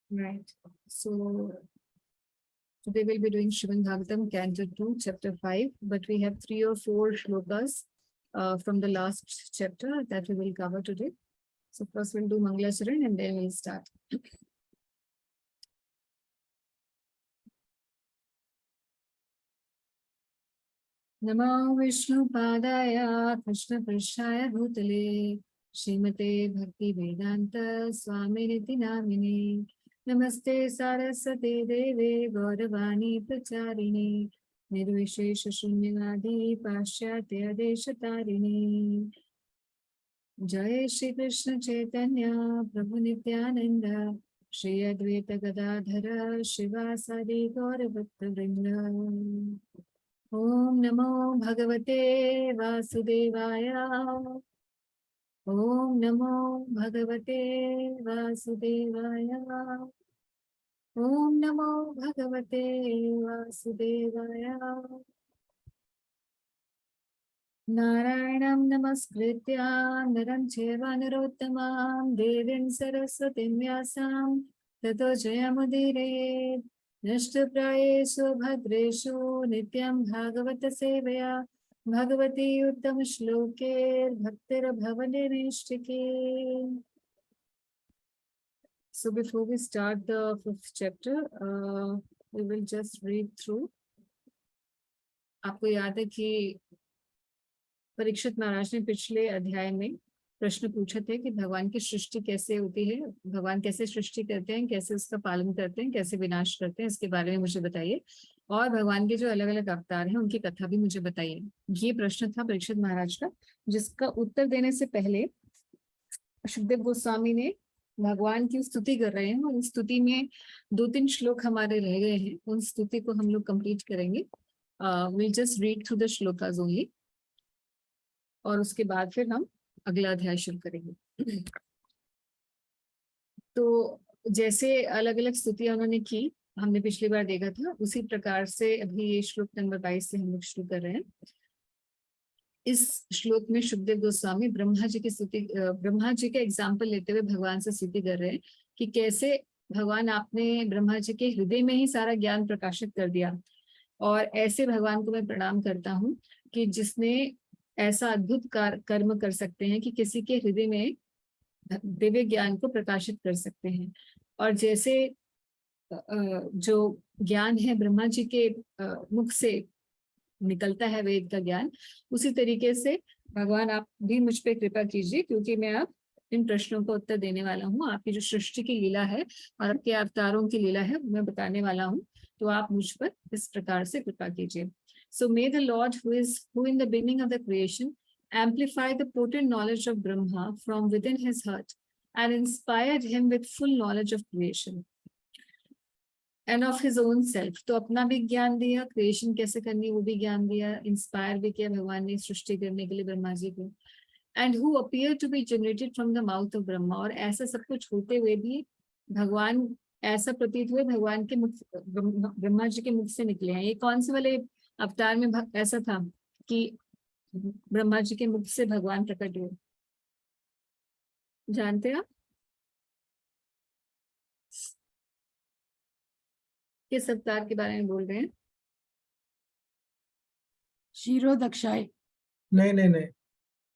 Right. So today we'll be doing Srimad Bhagavatam, Canto 2, Chapter 5, but we have 3 or 4 shlokas from the last chapter that we will cover today. So first we'll do Mangalacharan and then we'll start. Namo Vishnupadaya Krishna Prishaya Bhutale Srimate Bhakti Vedanta Swaminiti Namine Namaste Saraswati Deve Gauravani Pracharini Nirvishesha Shunyavadi Paschatya Deshatarini Jai Shri Krishna Chaitanya Prabhu Nityananda Shri Advaita Gadadhara Shivasadi Gauravata Vrinda Om Namo Bhagavate Vasudevaya Om Namo Bhagavate Vasudevaya Om Namo Bhagavate Vasudevaya Narayanam Namaskritya Naram Cheva Narottamam Devim Saraswatim Vyasam Tato Jayamudire Nashtaprayeshu Bhadreshu Nityam Bhagavata Sevaya Bhagavati Uttam Shloke Bhaktira Bhavane Nishtike. So before we start the 5th chapter, we will just read through. आपको याद है कि परीक्षित महाराज ने पिछले अध्याय में प्रश्न पूछे थे कि भगवान की सृष्टि कैसे होती है, भगवान कैसे सृष्टि करते हैं, कैसे उसका पालन करते हैं, कैसे विनाश करते हैं, इसके बारे में मुझे बताइए। और भगवान के जो अलग अलग अवतार हैं उनकी कथा भी मुझे बताइए। ये प्रश्न था परीक्षित महाराज का, जिसका उत्तर देने से पहले सुखदेव गोस्वामी ने भगवान की स्तुति कर रहे हैं और उस स्तुति में 2-3 श्लोक हमारे रह गए हैं, उन स्तुति को हम लोग कंप्लीट करेंगे। Will just read through the shlokas only और उसके बाद फिर हम अगला अध्याय शुरू करेंगे। तो जैसे अलग अलग स्तुतियां उन्होंने की, हमने पिछली बार देखा था, उसी प्रकार से अभी ये श्लोक नंबर 22 से हम लोग शुरू कर रहे हैं। इस श्लोक में सुखदेव गोस्वामी ब्रह्मा जी की स्तुति, ब्रह्मा जी के एग्जाम्पल लेते हुए भगवान से स्तुति कर रहे हैं कि कैसे भगवान आपने ब्रह्मा जी के हृदय में ही सारा ज्ञान प्रकाशित कर दिया। और ऐसे भगवान को मैं प्रणाम करता हूँ कि जिसने ऐसा अद्भुत कर्म कर सकते हैं कि किसी के हृदय में दिव्य ज्ञान को प्रकाशित कर सकते हैं। और जैसे जो ज्ञान है ब्रह्मा जी के मुख से निकलता है वेद का ज्ञान, उसी तरीके से भगवान आप भी मुझ पे कृपा कीजिए, क्योंकि मैं अब इन प्रश्नों का उत्तर देने वाला हूँ। आपकी जो सृष्टि की लीला है और आपके अवतारों की लीला है मैं बताने वाला हूँ, तो आप मुझ पर इस प्रकार से कृपा कीजिए। So may the Lord who in the beginning of the creation amplified the potent knowledge of Brahma from within his heart and inspired him with full knowledge of creation and of his own self. तो अपना भी ज्ञान दिया, creation कैसे करनी वो भी ज्ञान दिया, इंस्पायर भी किया भगवान ने सृष्टि करने के लिए ब्रह्मा जी को। And who appeared to be generated from the mouth of Brahma, और ऐसा सब कुछ होते हुए भी भगवान ऐसा प्रतीत हुए भगवान के मुख, ब्रह्मा जी के मुख से निकले हैं। ये कौन से वाले अवतार में ऐसा था कि ब्रह्मा जी के मुख से भगवान प्रकट हुए, जानते हैं आप किस अवतार के बारे में बोल रहे हैं? क्षीरोदक्षाय। नहीं,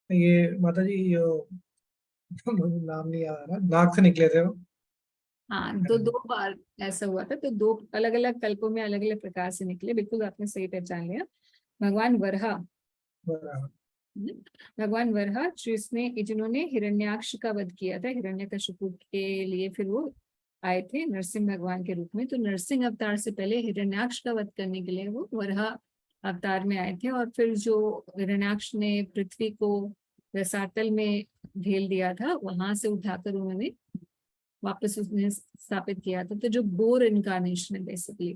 ये माता जी नाम नहीं आ रहा, नाक से निकले थे वो। हाँ, तो 2 बार ऐसा हुआ था, तो 2 अलग अलग कल्पों में अलग अलग प्रकार से निकले। बिल्कुल आपने सही पहचान लिया। भगवान वरहा, भगवान वरहा जिन्होंने हिरण्याक्ष का वध किया था हिरण्यकशिपु के लिए, फिर वो आए थे नरसिंह भगवान के रूप में। तो नरसिंह अवतार से पहले हिरण्याक्ष का वध करने के लिए वो वरहा अवतार में आए थे। और फिर जो हिरण्याक्ष ने पृथ्वी को रसातल में ढेल दिया था, वहां से उठाकर उन्होंने वापस उसने स्थापित किया था। तो जो बोर इनकारनेशन है बेसिकली।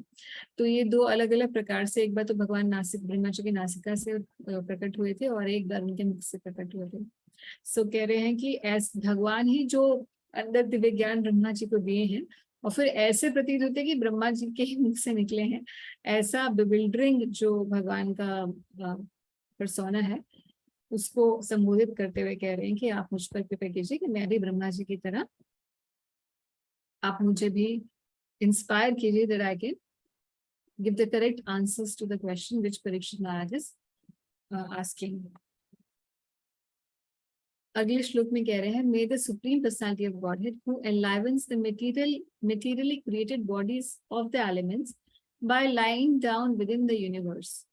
तो ये 2 अलग अलग प्रकार से, एक बार तो भगवान ब्रह्मा जी की नासिका से प्रकट हुए थे और एक बार उनके मुख से प्रकट हुए थे। सो कह रहे हैं कि भगवान ही जो अंदर दिव्य ज्ञान ब्रह्मा जी को दिए हैं, और फिर ऐसे प्रतीत होते हैं कि ब्रह्मा जी के ही मुख से निकले हैं। ऐसा बिविल्डरिंग जो भगवान का पर्सोना है, उसको संबोधित करते हुए कह रहे हैं कि आप मुझ पर कृपा कीजिए कि मैं भी ब्रह्मा जी की तरह आप मुझे भी इंस्पायर कीजिए that I can give the correct answers to the question which Parikshit Maharaj is asking. अगले श्लोक में कह रहे हैं, may the supreme personality of Godhead who enlivens the materially created bodies of the elements by lying down within the universe,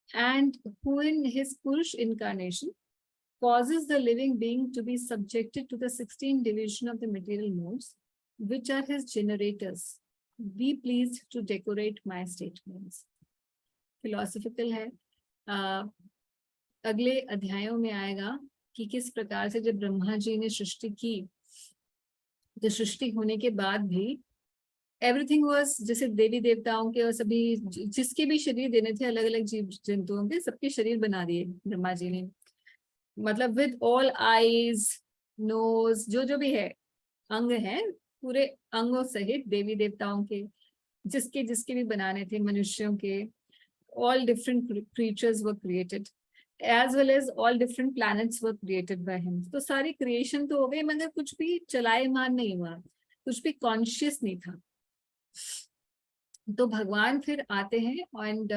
and who in his Purush incarnation causes the living being to be subjected to the 16 division of the material modes, which are his generators, be pleased to decorate my statements. Philosophical है. अगले अध्यायों में आएगा कि किस प्रकार से जब ब्रह्मा जी ने सृष्टि की, तो सृष्टि होने के बाद भी एवरीथिंग वाज, जैसे देवी देवताओं के और सभी जिसके भी शरीर देने थे अलग अलग जीव जंतुओं के, सबके शरीर बना दिए ब्रह्मा जी ने, मतलब विद ऑल आईज नोज, जो जो भी है अंग है, पूरे अंगों सहित देवी देवताओं के जिसके जिसके भी बनाने थे, मनुष्यों के, all different creatures were created, as well as all different planets were created by him. तो सारी क्रिएशन तो हो गई, मगर कुछ भी चलायमान नहीं हुआ, कुछ भी कॉन्शियस नहीं था. तो भगवान फिर आते हैं एंड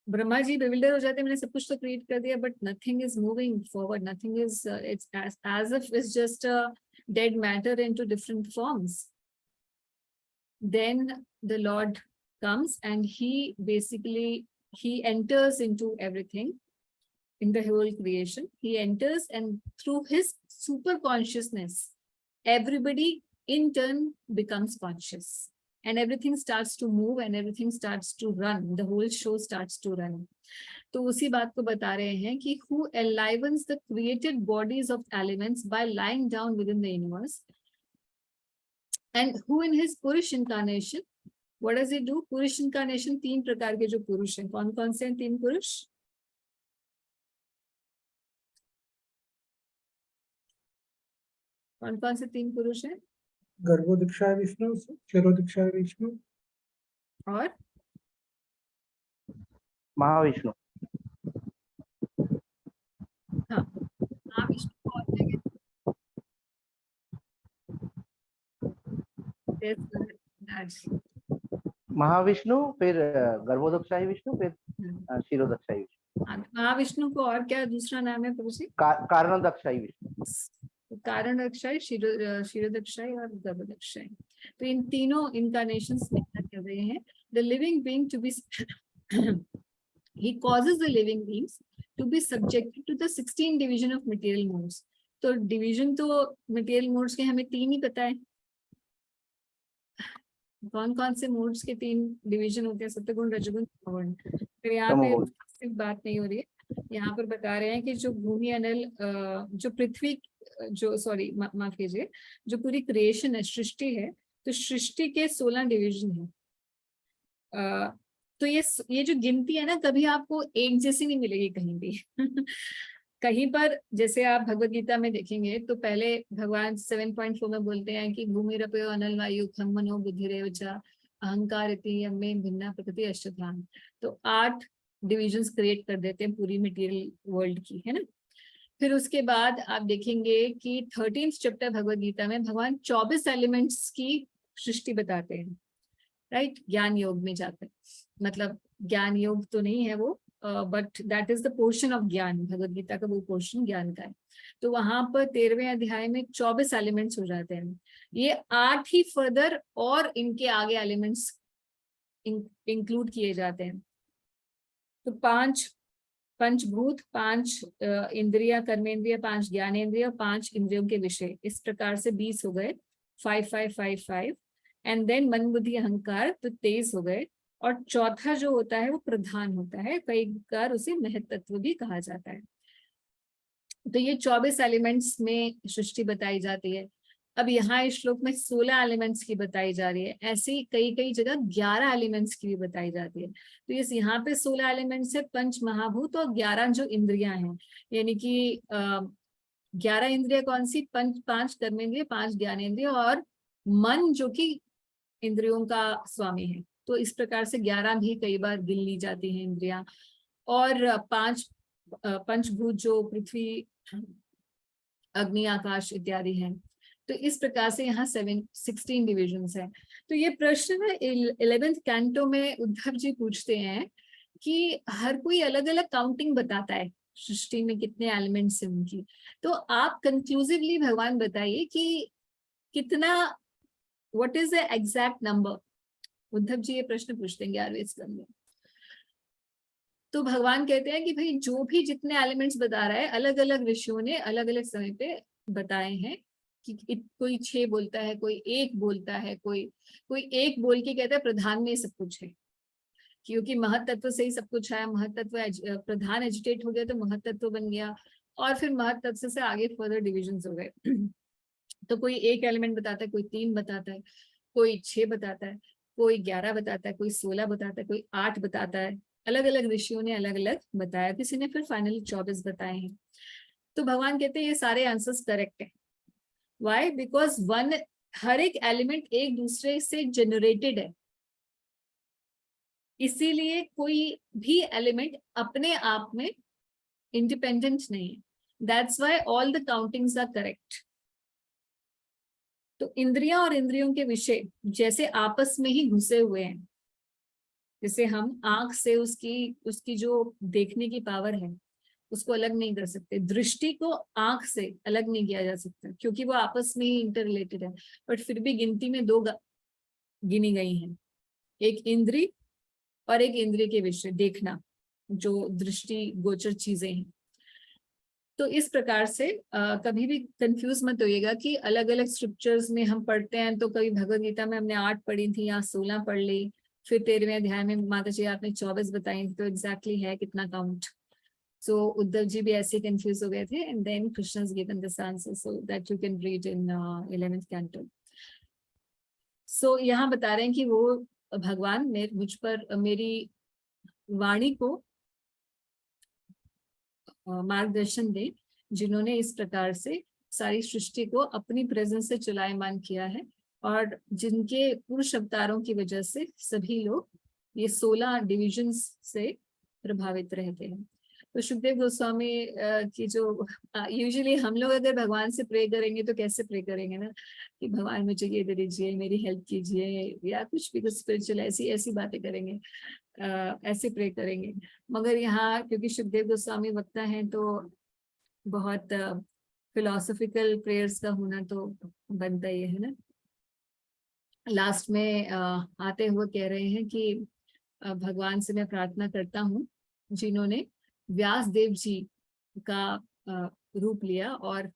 ब्रह्मा जी बेविल्डर हो जाते हैं, मैंने सब कुछ तो क्रिएट कर दिया, but nothing is moving forward, nothing is, it's as if it's just a dead matter into different forms. Then the Lord comes and he basically, he enters into everything in the whole creation. He enters, and through his super consciousness, everybody in turn becomes conscious, and everything starts to move and everything starts to run. The whole show starts to run. तो उसी बात को बता रहे हैं कि who enlivens the created bodies of elements by lying down within the universe, and who in his Purush incarnation, what does he do? Purush incarnation, तीन प्रकार के जो पुरुष हैं, कौन कौन से हैं तीन पुरुष? कौन कौन से तीन पुरुष हैं? गर्भोदक्षाय विष्णु, क्षीरोदक्षाय विष्णु और महाविष्णु. हाँ, महाविष्णु को और क्या कहते हैं? महाविष्णु, फिर गर्भोदक्षाई विष्णु, फिर क्षीरोदक्षाई विष्णु. महाविष्णु को और क्या दूसरा नाम है प्रभु जी? कारणोदक्षाई विष्णु. कारणदक्षाई, क्षीरोदक्षाई और गर्भोदक्षाई. तो इन तीनों इनकारनेशंस में क्या कर रहे हैं? The living being to be he causes the living beings to be subjected to the 16 division of material modes. तो डिवीजन तो मटेरियल मोड्स के हमें तीन ही पता है. कौन कौन से मोड्स के तीन डिवीजन होते हैं? सत्वगुण, रजोगुण, तमोगुण. फिर यहाँ पे सिर्फ बात नहीं हो रही है, यहाँ पर बता रहे हैं कि जो भूमि अनल, जो पृथ्वी, जो सॉरी माफ कीजिए, जो पूरी क्रिएशन है, सृष्टि है, तो सृष्टि के 16 डिवीजन है. तो ये जो गिनती है ना, कभी आपको एक जैसी नहीं मिलेगी कहीं भी. कहीं पर जैसे आप भगवत गीता में देखेंगे तो पहले भगवान 7.4 में बोलते हैं कि भूमि रपयो अनल वायु खम मनो बुद्धिरेव च अहंकार इति यम्मे भिन्ना प्रकृति अष्टधाम. तो 8 डिविजन्स क्रिएट कर देते हैं पूरी मटेरियल वर्ल्ड की, है ना. फिर उसके बाद आप देखेंगे कि 13th चैप्टर भगवत गीता में भगवान 24 एलिमेंट्स की सृष्टि बताते हैं, राइट. ज्ञान योग में जाकर, मतलब ज्ञान योग तो नहीं है वो, but that is the portion of ज्ञान. भगवत गीता का वो पोर्शन ज्ञान का है. तो वहां पर 13वें अध्याय में 24 एलिमेंट्स हो जाते हैं. ये 8 ही फर्दर और इनके आगे एलिमेंट्स इंक्लूड किए जाते हैं. तो 5 पंचभूत, 5 इंद्रिया, कर्मेंद्रिय, 5 ज्ञानेंद्रिय, 5 इंद्रियों के विषय, इस प्रकार से 20 हो गए. 5 5 5 5 एंड देन मन बुद्धि अहंकार, तो 23 हो गए. और चौथा जो होता है वो प्रधान होता है, कई बार उसे महत्त्व भी कहा जाता है. तो ये 24 एलिमेंट्स में सृष्टि बताई जाती है. अब यहाँ इस श्लोक में 16 एलिमेंट्स की बताई जा रही है. ऐसे ही कई कई जगह 11 एलिमेंट्स की भी बताई जाती है. तो इस यहाँ पे 16 एलिमेंट्स है, पंच महाभूत, और 11 जो इंद्रियां हैं, यानी कि 11 इंद्रिया कौन सी? 5 कर्मेंद्रिय, 5 ज्ञानेंद्रिय, और मन जो कि इंद्रियों का स्वामी है. तो इस प्रकार से 11 भी कई बार गिन ली जाती हैं इंद्रियां. और 5 पंचभूत जो पृथ्वी, अग्नि, आकाश इत्यादि हैं. तो इस प्रकार से यहाँ 16 डिविजन्स हैं। तो ये प्रश्न 11th कैंटो में उद्धव जी पूछते हैं कि हर कोई अलग अलग काउंटिंग बताता है सृष्टि में कितने एलिमेंट्स हैं उनकी, तो आप कंक्लूसिवली भगवान बताइए कि कितना, what is the exact number. Uddhav ji ये प्रश्न पूछते हैं 11वें स्कंद में। तो भगवान कहते हैं कि भाई जो भी जितने एलिमेंट्स बता रहा है अलग अलग ऋषियों ने अलग अलग समय पे बताए हैं कि कोई 6 बोलता है, कोई 1 बोलता है, कोई 1 बोल के कहता है प्रधान में सब कुछ है, क्योंकि महतत्व से ही सब कुछ आया। महतत्व प्रधान एजिटेट हो गया तो महतत्व बन गया, और फिर महतत्व से आगे फर्दर डिविजन्स हो गए। तो कोई 1 एलिमेंट बताता है, कोई 3 बताता है, कोई 6 बताता है, कोई 11 बताता है, कोई 16 बताता है, कोई 8 बताता है। अलग अलग ऋषियों ने अलग अलग बताया, किसी ने फिर फाइनली 24 बताए हैं। तो भगवान कहते हैं ये सारे आंसर्स करेक्ट है। व्हाई? बिकॉज हर एक एलिमेंट एक दूसरे से जनरेटेड है, इसीलिए कोई भी एलिमेंट अपने आप में इंडिपेंडेंट नहीं है। That's why all the countings are correct. तो इंद्रियां और इंद्रियों के विषय जैसे आपस में ही घुसे हुए हैं, जैसे हम आंख से उसकी जो देखने की पावर है उसको अलग नहीं कर सकते, दृष्टि को आंख से अलग नहीं किया जा सकता क्योंकि वो आपस में ही इंटररिलेटेड है। बट फिर भी गिनती में 2 गिनी गई हैं, एक इंद्री और एक इंद्रिय के विषय देखना, जो दृष्टि गोचर चीजें हैं। तो इस प्रकार से कभी भी कंफ्यूज मत होइएगा कि अलग अलग स्क्रिप्चर्स में हम पढ़ते हैं, तो कभी भगवद गीता में हमने 8 पढ़ी थी, यहाँ 16 पढ़ ली, फिर 13वें अध्याय में माता जी आपने 24 बताई, तो एग्जैक्टली है कितना काउंट। सो उद्धव जी भी ऐसे कंफ्यूज हो गए थे, and then Krishna has given this answer so that you can read in 11th canto. सो यहाँ बता रहे हैं कि वो भगवान मुझ पर मेरी वाणी को मार्गदर्शन दे, जिन्होंने इस प्रकार से सारी सृष्टि को अपनी प्रेजेंस से चलायमान किया है, और जिनके पुरुष अवतारों की वजह से सभी लोग ये 16 डिविजन्स से प्रभावित रहते हैं। तो सुखदेव गोस्वामी की जो यूजुअली हम लोग अगर भगवान से प्रे करेंगे तो कैसे प्रे करेंगे ना, कि भगवान मुझे ये दे दीजिए, मेरी हेल्प कीजिए, या कुछ भी कुछ स्पिरिचुअल ऐसी बातें करेंगे, ऐसे प्रे करेंगे। मगर यहाँ क्योंकि सुखदेव गोस्वामी वक्ता हैं तो बहुत फिलोसॉफिकल प्रेयर्स का होना तो बनता ही है ना। लास्ट में आते हुए कह रहे हैं कि भगवान से मैं प्रार्थना करता हूँ जिन्होंने व्यास देव जी का रूप लिया और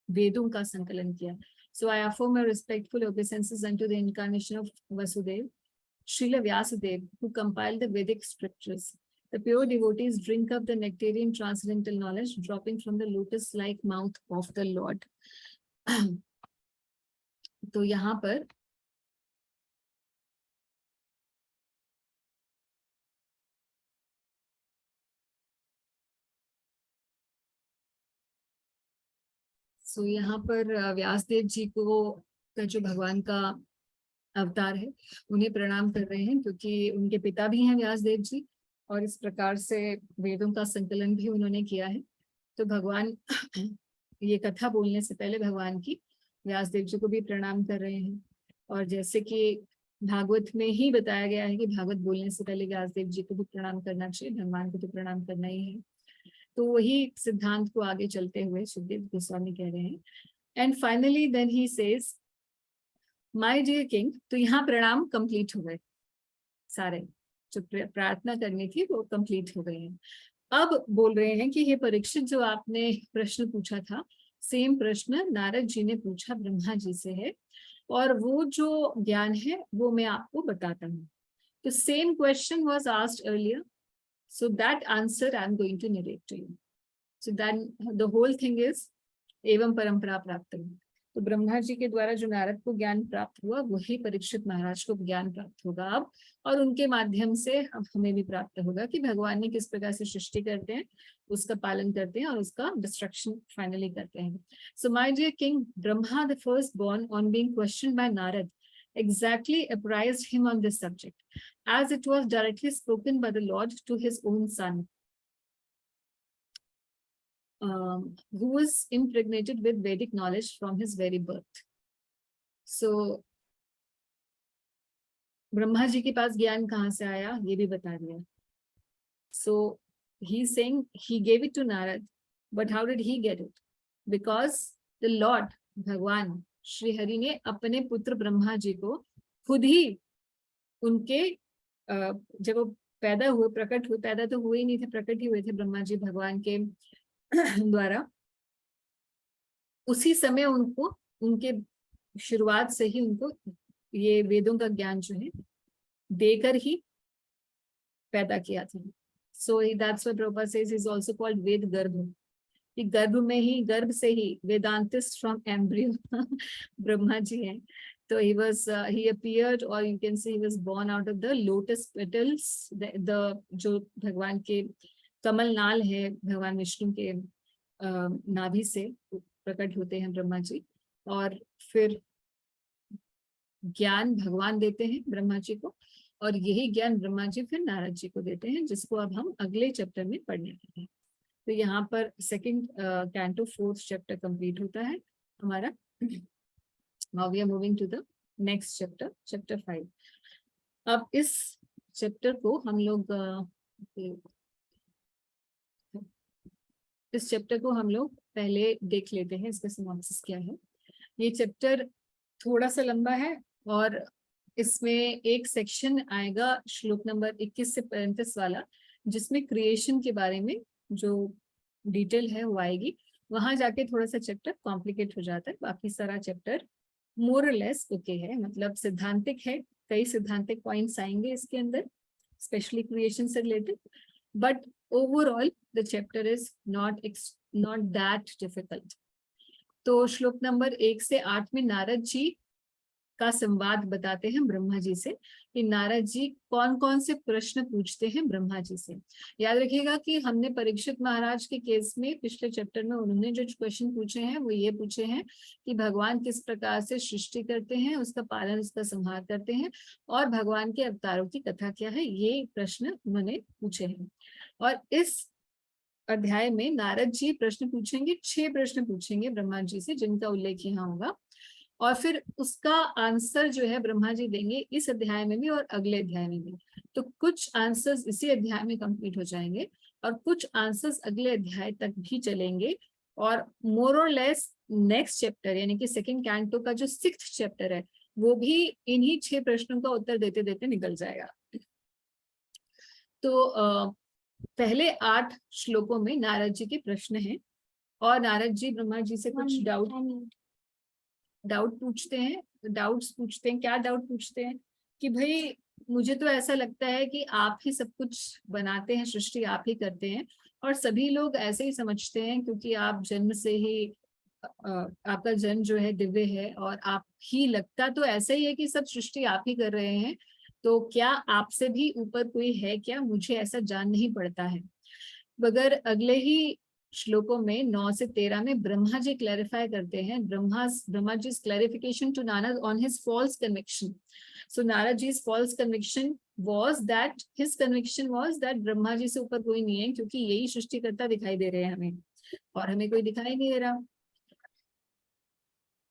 वेदों का संकलन किया। So I offer my respectful obeisances unto the incarnation of Vasudev, Srila Vyasadeva, who compiled the Vedic scriptures. The pure devotees drink up the nectarian transcendental knowledge dropping from the lotus-like mouth of the Lord. तो यहाँ पर यहाँ पर व्यासदेव जी को का जो भगवान का अवतार है उन्हें प्रणाम कर रहे हैं, क्योंकि उनके पिता भी हैं व्यासदेव जी, और इस प्रकार से वेदों का संकलन भी उन्होंने किया है। तो भगवान ये कथा बोलने से पहले भगवान की व्यासदेव जी को भी प्रणाम कर रहे हैं। और जैसे कि भागवत में ही बताया गया है कि भागवत बोलने से पहले व्यासदेव जी को भी प्रणाम करना चाहिए, भगवान को तो प्रणाम करना ही है। तो वही सिद्धांत को आगे चलते हुए सुखदेव गोस्वामी कह रहे हैं, and finally then he says my dear king. तो यहाँ प्रणाम कंप्लीट हो गए, सारे जो प्रार्थना करनी थी वो कंप्लीट हो गए हैं। अब बोल रहे हैं कि हे परीक्षित, जो आपने प्रश्न पूछा था सेम प्रश्न नारद जी ने पूछा ब्रह्मा जी से है, और वो जो ज्ञान है वो मैं आपको बताता हूँ। तो same question was asked earlier, so that answer I'm going to narrate to you. So then the whole thing is एवं परंपरा प्राप्त। तो ब्रह्मा जी के द्वारा जो नारद को ज्ञान प्राप्त हुआ वही परीक्षित महाराज को ज्ञान प्राप्त होगा अब, और उनके माध्यम से हमें भी प्राप्त होगा कि भगवान ने किस प्रकार से सृष्टि करते हैं, उसका पालन करते हैं और उसका डिस्ट्रक्शन फाइनली करते हैं। So my dear king, Brahma the first born on being questioned by Narad exactly apprised him on this subject, as it was directly spoken by the Lord to his own son. who was impregnated with Vedic knowledge from his very birth. So Brahma ji के पास ज्ञान कहाँ से आया ये भी बता दिया. So he's saying he gave it to Narad, but how did he get it? Because the Lord भगवान श्री हरि ने अपने पुत्र ब्रह्मा जी को खुद ही उनके जब वो पैदा हुए, प्रकट हुए, पैदा तो हुए ही नहीं थे, प्रकट ही हुए थे ब्रह्मा जी भगवान के द्वारा, उसी समय उनको, उनके शुरुआत से ही उनको ये वेदों का ज्ञान जो है देकर ही पैदा किया था. So that's why Prabhupada says he's also called Ved Garbha. कि गर्भ में ही, गर्भ से ही, वेदांतिस्ट फ्रॉम एम्ब्रियो ब्रह्मा जी हैं. तो he appeared, or you can say he was born out of the lotus petals, the जो भगवान के कमल नाल है, भगवान विष्णु के नाभि से प्रकट होते हैं ब्रह्मा जी, और फिर ज्ञान भगवान देते हैं ब्रह्मा जी को, और यही ज्ञान ब्रह्मा जी फिर नारद जी को देते हैं, जिसको अब हम अगले चैप्टर में पढ़ने वाले हैं. तो यहाँ पर second canto 4th chapter complete होता है हमारा. Now we are moving to the next chapter, chapter 5. अब इस चैप्टर को हम लोग पहले देख लेते हैं, इसका सिनॉप्सिस क्या है. ये चैप्टर थोड़ा सा लंबा है और इसमें एक सेक्शन आएगा श्लोक नंबर 21 से 35 वाला, जिसमें क्रिएशन के बारे में जो डिटेल है वो आएगी. वहां जाके थोड़ा सा चैप्टर कॉम्प्लिकेट हो जाता है. बाकी सारा चैप्टर मोर और लेस ओके है, मतलब सिद्धांतिक है, कई सिद्धांतिक पॉइंट्स आएंगे इसके अंदर, स्पेशली क्रिएशन से related, but overall the chapter is not that difficult. तो श्लोक नंबर 1 से 8 में नारद जी का संवाद बताते हैं ब्रह्मा जी से, कि नारद जी कौन कौन से प्रश्न पूछते हैं ब्रह्मा जी से. याद रखिएगा कि हमने परीक्षित महाराज के केस में पिछले चैप्टर में उन्होंने जो क्वेश्चन पूछे हैं वो ये पूछे हैं कि भगवान किस प्रकार से सृष्टि करते हैं, उसका पालन, उसका संहार करते हैं, और भगवान के अवतारों की कथा क्या है, ये प्रश्न उन्होंने पूछे हैं. और इस अध्याय में नारद जी प्रश्न पूछेंगे, 6 प्रश्न पूछेंगे ब्रह्मा जी से, जिनका उल्लेख यहाँ होगा, और फिर उसका आंसर जो है ब्रह्मा जी देंगे इस अध्याय में भी और अगले अध्याय में भी. तो कुछ आंसर्स इसी अध्याय में कंप्लीट हो जाएंगे और कुछ आंसर्स अगले अध्याय तक भी चलेंगे, और मोर और लेस नेक्स्ट चैप्टर यानी कि सेकंड कैंटो का जो 6th चैप्टर है वो भी इन्हीं 6 प्रश्नों का उत्तर देते देते निकल जाएगा. तो पहले 8 श्लोकों में नारद जी के प्रश्न हैं, और नारद जी ब्रह्मा जी से कुछ डाउट पूछते हैं. क्या डाउट पूछते हैं कि भाई मुझे तो ऐसा लगता है कि आप ही सब कुछ बनाते हैं, सृष्टि आप ही करते हैं, और सभी लोग ऐसे ही समझते हैं क्योंकि आप जन्म से ही आपका जन्म जो है दिव्य है, और आप ही, लगता तो ऐसा ही है कि सब सृष्टि आप ही कर रहे हैं, तो क्या आपसे भी ऊपर कोई है क्या, मुझे ऐसा जान नहीं पड़ता है. मगर अगले ही श्लोकों में 9 से 13 में ब्रह्मा जी क्लैरिफाई करते हैं, Brahma ji clarification to Narad on his false conviction. So Narad ji false conviction was that, his conviction was that Brahma ji से ऊपर कोई नहीं है, क्योंकि यही सृष्टिकर्ता दिखाई दे रहे हैं हमें, और हमें कोई दिखाई नहीं दे रहा.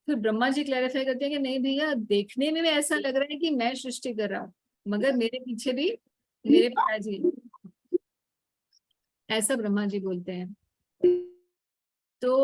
फिर ब्रह्मा जी क्लैरिफाई करते हैं कि नहीं भैया, देखने में भी ऐसा लग रहा है कि मैं सृष्टि कर रहा हूँ, मगर मेरे पीछे भी मेरे पिताजी, ऐसा ब्रह्मा जी बोलते हैं. तो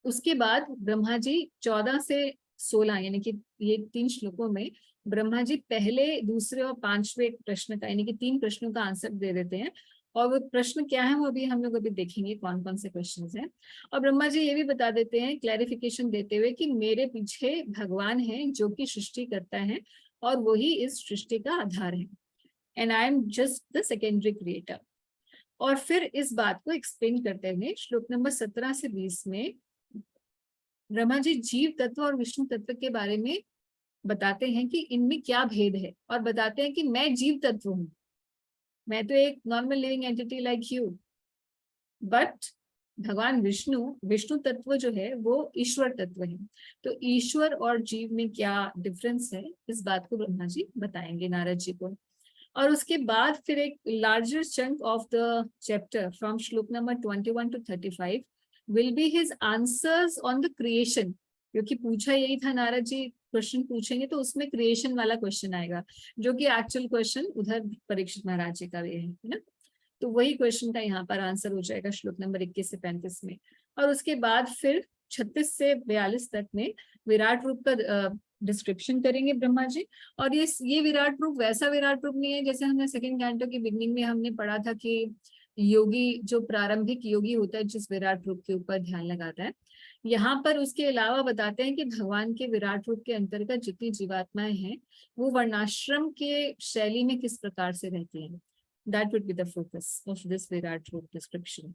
उसके बाद ब्रह्मा जी 14 से 16 यानी कि ये 3 श्लोकों में ब्रह्मा जी पहले, दूसरे और 5वें प्रश्न का यानी कि 3 प्रश्नों का आंसर दे देते हैं, और वो प्रश्न क्या है वो भी हम लोग अभी देखेंगे कौन कौन से क्वेश्चन हैं. और ब्रह्मा जी ये भी बता देते हैं, क्लैरिफिकेशन देते हुए, कि मेरे पीछे भगवान है जो कि सृष्टि करता है, और वही इस सृष्टि का आधार है, and I am just the secondary creator. और फिर इस बात को एक्सप्लेन करते हुए श्लोक नंबर 17 से 20 में ब्रह्मा जी जीव तत्व और विष्णु तत्व के बारे में बताते हैं कि इनमें क्या भेद है, और बताते हैं कि मैं जीव तत्व हूँ, मैं तो एक normal living entity like you, but भगवान विष्णु तत्व जो है वो ईश्वर तत्व है. तो ईश्वर और जीव में क्या डिफरेंस है, इस बात को ब्रह्मा जी बताएंगे नारद जी को. और उसके बाद फिर एक larger chunk of the chapter from shloka number 21 to 35 will be his answers on the creation, क्योंकि पूछा यही था नारद जी क्वेश्चन पूछेंगे तो उसमें क्रिएशन वाला क्वेश्चन आएगा, जो कि एक्चुअल क्वेश्चन उधर परीक्षित महाराज जी का भी है ना। तो वही क्वेश्चन का यहाँ पर आंसर हो जाएगा श्लोक नंबर 21 से 35 में। और उसके बाद फिर 36 से 42 तक में विराट रूप का डिस्क्रिप्शन करेंगे ब्रह्मा जी। और ये विराट रूप वैसा विराट रूप नहीं है जैसे हमने सेकंड कैंटो की बिगनिंग में हमने पढ़ा था कि योगी जो प्रारंभिक योगी होता है जिस विराट रूप के ऊपर ध्यान लगाता है, यहाँ पर उसके अलावा बताते हैं कि भगवान के विराट रूप के अंतर्गत जितनी जीवात्माएं हैं वो वर्णाश्रम के शैली में किस प्रकार से रहती हैं। That would be the focus of this Virat रूप description.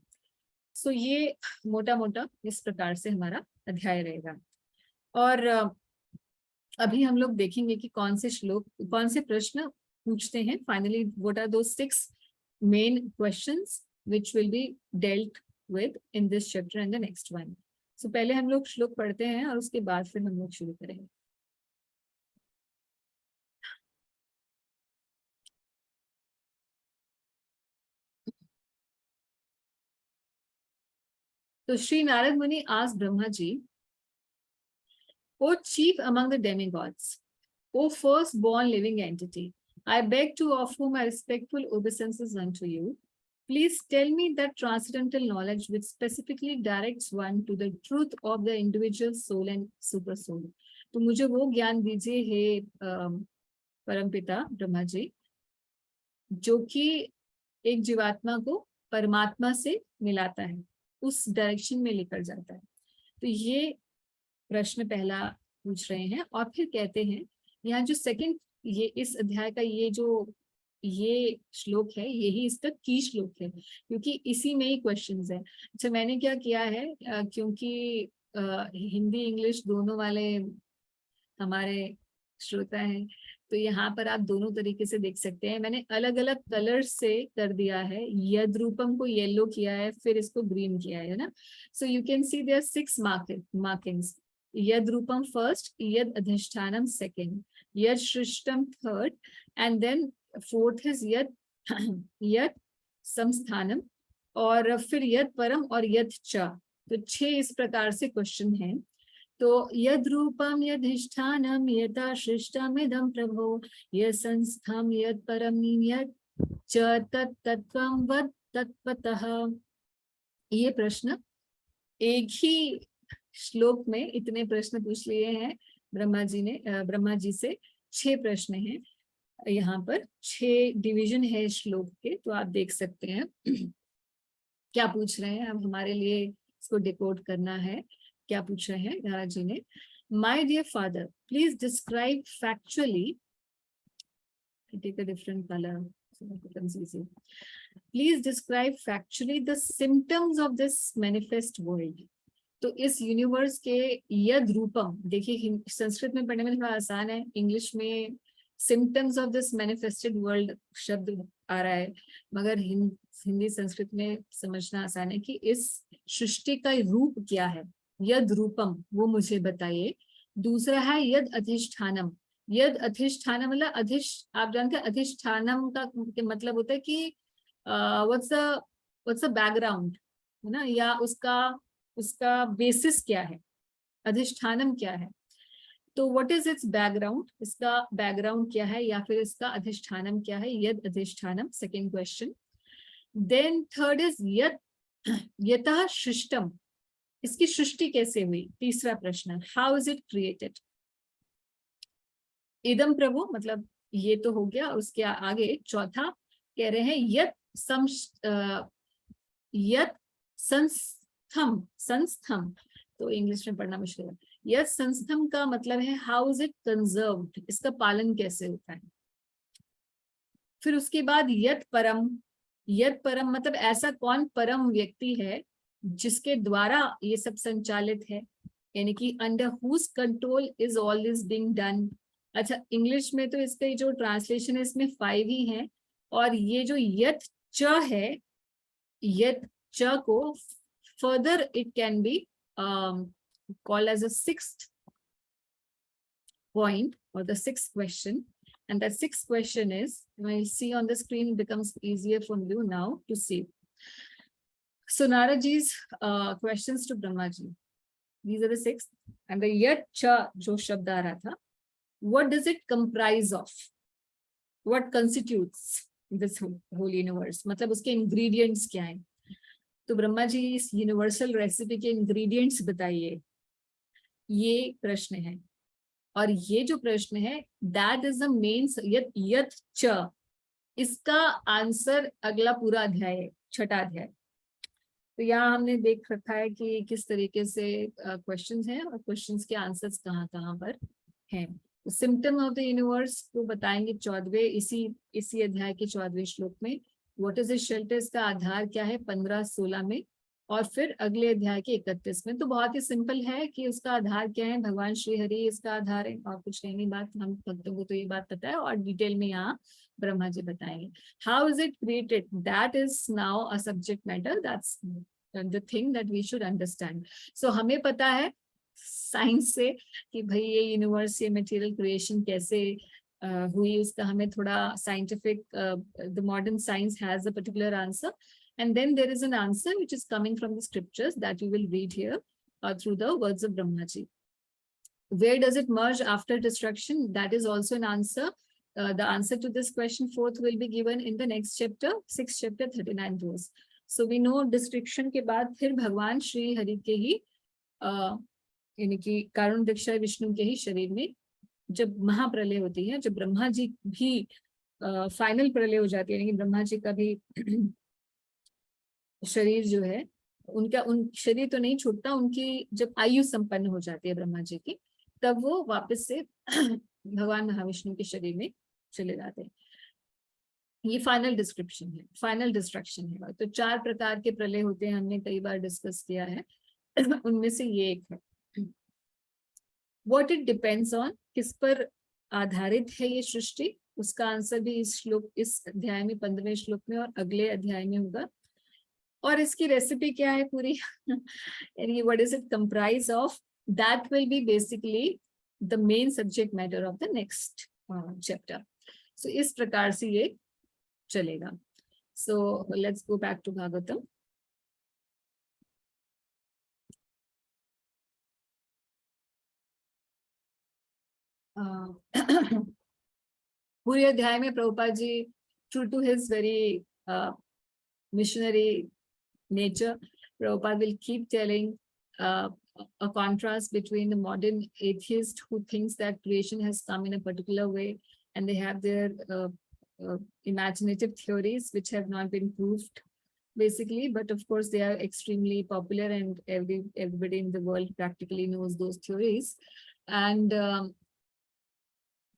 So ये मोटा मोटा इस प्रकार से हमारा अध्याय रहेगा। और अभी हम लोग देखेंगे कि कौन से श्लोक कौन से प्रश्न पूछते हैं। Finally what are those 6 main questions which will be dealt with in this chapter and the next one. So पहले हम लोग श्लोक पढ़ते हैं और उसके बाद फिर हम लोग शुरू करेंगे। तो श्री नारद मुनि asked Brahma ji, O chief among the demigods, O first-born living entity, I beg to offer my respectful obeisances unto you. Please tell me that transcendental knowledge which specifically directs one to the truth of the individual soul and super soul. तो मुझे वो ज्ञान दीजिए हे परमपिता ब्रह्मा जी, जो कि एक जीवात्मा को परमात्मा से मिलाता है, उस डायरेक्शन में लेकर जाता है। तो ये प्रश्न पहला पूछ रहे हैं। और फिर कहते हैं यहाँ जो सेकंड ये इस अध्याय का ये श्लोक है, यही इसका की श्लोक है, क्योंकि इसी में ही क्वेश्चंस है। अच्छा, मैंने क्या किया है क्योंकि हिंदी इंग्लिश दोनों वाले हमारे श्रोता हैं, तो यहाँ पर आप दोनों तरीके से देख सकते हैं। मैंने अलग अलग कलर से कर दिया है, यद रूपम को येलो किया है, फिर इसको ग्रीन किया है ना। So you can see there 6 markings. यद रूपम फर्स्ट, यद अधिष्ठानम सेकंड, यद सृष्टम third, and then fourth is यद संस्थानम, और फिर यद परम और यद च। तो 6 इस प्रकार से क्वेश्चन हैं। तो यद रूपम यधिष्ठानम यथा सृष्टमिदं प्रभो, यद संस्थम यद परम यद च तत्तत्वं वद तत्त्वतः। ये प्रश्न एक ही श्लोक में इतने प्रश्न पूछ लिए हैं ब्रह्मा जी से। 6 प्रश्न हैं यहाँ पर, 6 डिवीजन है श्लोक के। तो आप देख सकते हैं क्या पूछ रहे हैं। अब हमारे लिए इसको डिकोड करना है। क्या पूछ रहे हैं नारद जी ने। My dear father, please describe factually, take a different colour so that it becomes easy. Please describe factually the symptoms of this manifest world. तो इस यूनिवर्स के यद रूपम, देखिए संस्कृत में पढ़ने में थोड़ा आसान है, इंग्लिश में symptoms of this manifested world शब्द आ रहा है, मगर हिंदी संस्कृत में समझना आसान है कि इस सृष्टि का रूप क्या है। यद रूपम वो मुझे बताइए। दूसरा है यद अधिष्ठानम। यद अधिष्ठानम मतलब आप जानते हैं अधिष्ठानम का मतलब होता है कि व्हाट्स द बैकग्राउंड है ना, या उसका बेसिस क्या है, अधिष्ठानम क्या है। तो व्हाट इज इट्स बैकग्राउंड, इसका बैकग्राउंड क्या है, या फिर इसका अधिष्ठानम क्या है। यद अधिष्ठानम, second question. Then third is यतः सृष्टम, इसकी सृष्टि कैसे हुई। तीसरा प्रश्न, हाउ इज इट क्रिएटेड। इदम प्रभु, मतलब ये तो हो गया। उसके आगे चौथा कह रहे हैं यत संस्थम, तो इंग्लिश में पढ़ना मुश्किल है। यत संस्थम का मतलब है हाउ इज इट कंजर्व्ड, इसका पालन कैसे होता है। फिर उसके बाद यत परम मतलब ऐसा कौन परम व्यक्ति है जिसके द्वारा ये सब संचालित है, यानी कि under whose control is all this being done. अच्छा, इंग्लिश में तो इसका जो ट्रांसलेशन है इसमें 5 ही है, और ये जो यत च है, यत च को further it can be called as a 6th point और the 6th question, And the sixth question is, you'll see on the screen, it becomes easier for you now to see. So Naraji's questions to Brahmaji. These are the six. And the yat cha jo shabd aa raha tha, what does it comprise of? What constitutes this whole universe? मतलब उसके ingredients क्या हैं? तो ब्रह्मा जी इस universal recipe के ingredients बताइए, ये प्रश्न है। और ये जो प्रश्न है, दैट इज द मेन यत च, इसका आंसर अगला पूरा अध्याय है, छठा अध्याय। तो यहाँ हमने देख रखा है कि किस तरीके से क्वेश्चंस हैं और क्वेश्चंस के आंसर्स कहाँ कहाँ पर हैं। सिम्टम ऑफ द यूनिवर्स को बताएंगे 14वें इसी अध्याय के 14वें श्लोक में। व्हाट इज द शेल्टर, इसका आधार क्या है 15-16 में, और फिर अगले अध्याय के 31 में। तो बहुत ही सिंपल है कि उसका आधार क्या है, भगवान श्री हरि इसका आधार है, और कुछ कहने बात, हम भक्तों को तो ये बात पता है, और डिटेल में यहाँ ब्रह्मा जी बताएंगे। How is it created, that is now a subject matter, that's the thing that we should understand. So हमें पता है साइंस से कि भाई ये यूनिवर्स, ये मटेरियल क्रिएशन कैसे हुई, उसका हमें थोड़ा scientific, the modern science has a particular answer, and then there is an answer which is coming from the scriptures that you will read here through the words of Brahmaji. Where does it merge after destruction? That is also an answer. The answer to this question, fourth, will be given in the next chapter, 6th chapter, 39 verse. So we know destruction के बाद फिर भगवान श्री हरि के ही यानी कि कारण दक्ष विष्णु के ही शरीर में जब महाप्रलय होती है, जब ब्रह्मा जी भी फाइनल प्रलय हो जाती है, यानी कि ब्रह्मा जी का भी शरीर जो है उन शरीर तो नहीं छूटता, उनकी जब आयु संपन्न हो जाती है ब्रह्मा जी की, तब वो वापस से भगवान महाविष्णु के शरीर में चले जाते हैं। ये फाइनल डिस्क्रिप्शन है, फाइनल डिस्ट्रक्शन है। तो 4 प्रकार के प्रलय होते हैं, हमने कई बार डिस्कस किया है, उनमें से ये एक है। व्हाट इट डिपेंड्स ऑन, किस पर आधारित है ये सृष्टि, उसका आंसर भी इस अध्याय में 15वें श्लोक में और अगले अध्याय में होगा। और इसकी रेसिपी क्या है पूरी, यानी what is it comprise of, that will be basically the main subject matter of the next chapter. So इस प्रकार से ये चलेगा। So let's go back to Bhagavatam. पूरे अध्याय में Prabhupada ji, true to his very missionary nature, Prabhupada will keep telling a contrast between the modern atheist who thinks that creation has come in a particular way, and they have their imaginative theories which have not been proved basically, but of course they are extremely popular and everybody in the world practically knows those theories. And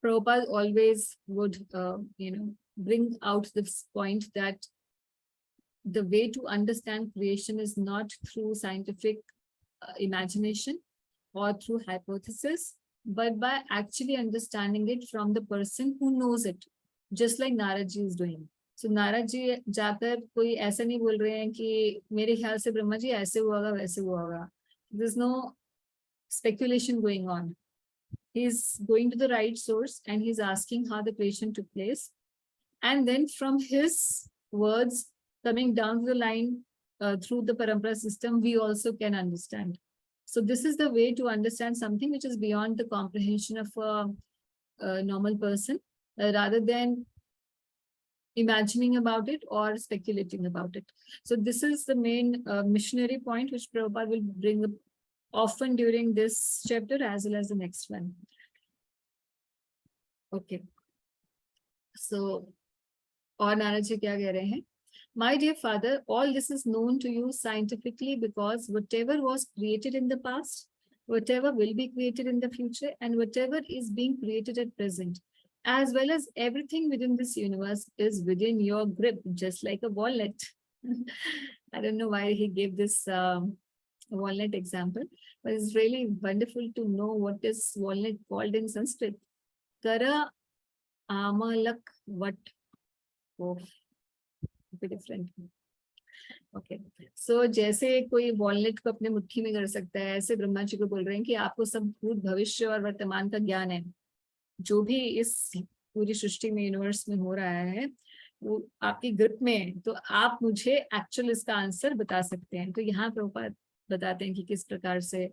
Prabhupada always would bring out this point that the way to understand creation is not through scientific imagination or through hypothesis, but by actually understanding it from the person who knows it, just like Narad ji is doing. So Narad ji जाकर कोई ऐसा नहीं बोल रहे हैं कि मेरे ख्याल से ब्रह्मा जी ऐसे हुआ होगा वैसे हुआ होगा. There's no speculation going on. He's going to the right source and he's asking how the creation took place, and then from his words coming down the line through the parampara system, we also can understand. So this is the way to understand something which is beyond the comprehension of a normal person, rather than imagining about it or speculating about it. So this is the main missionary point which Prabhupada will bring up often during this chapter as well as the next one. Okay. So, और नारद जी क्या कह रहे हैं? My dear father, all this is known to you scientifically because whatever was created in the past, whatever will be created in the future, and whatever is being created at present, as well as everything within this universe is within your grip, just like a wallet. I don't know why he gave this wallet example, but it's really wonderful to know what is wallet called in Sanskrit. Kara amalak vat. Oh. Different. Okay, so जैसे कोई walnut को अपने मुट्ठी में कर सकता है, ऐसे ब्रह्मा जी को बोल रहे हैं कि आपको सब भूत भविष्य और वर्तमान का ज्ञान है. जो भी इस पूरी सृष्टि में, यूनिवर्स में हो रहा है वो आपकी ग्रिप में है, तो आप मुझे एक्चुअल इसका आंसर बता सकते हैं। तो यहाँ प्रभुपाद बताते हैं कि किस प्रकार से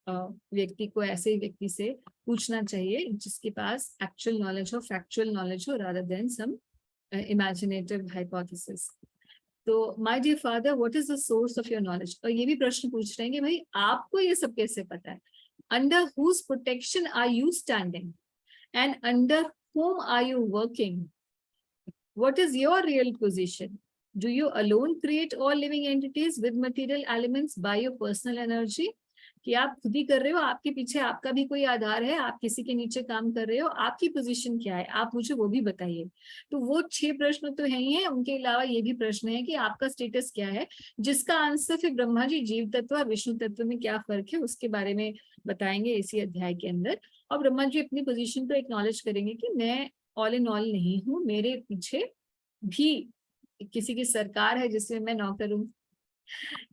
व्यक्ति को ऐसे व्यक्ति से पूछना चाहिए जिसके पास एक्चुअल नॉलेज हो, फैक्चुअल नॉलेज हो, rather than some imaginative hypothesis. तो my dear father, what is the source of your knowledge? और ये भी प्रश्न पूछ रहे हैं कि भाई आपको ये सब कैसे पता है? Under whose protection are you standing and under whom are you working? What is your real position? Do you alone create all living entities with material elements by your personal energy? कि आप खुद ही कर रहे हो, आपके पीछे आपका भी कोई आधार है, आप किसी के नीचे काम कर रहे हो, आपकी पोजीशन क्या है, आप मुझे वो भी बताइए। तो वो 6 प्रश्न तो है ही है, उनके अलावा ये भी प्रश्न है कि आपका स्टेटस क्या है, जिसका आंसर फिर ब्रह्मा जी जीव तत्व और विष्णु तत्व में क्या फर्क है उसके बारे में बताएंगे इसी अध्याय के अंदर। और ब्रह्मा जी अपनी पोजीशन को एक्नॉलेज करेंगे कि मैं ऑल इन ऑल नहीं हूँ, मेरे पीछे भी किसी की सरकार है जिसमें मैं नौकर हूँ।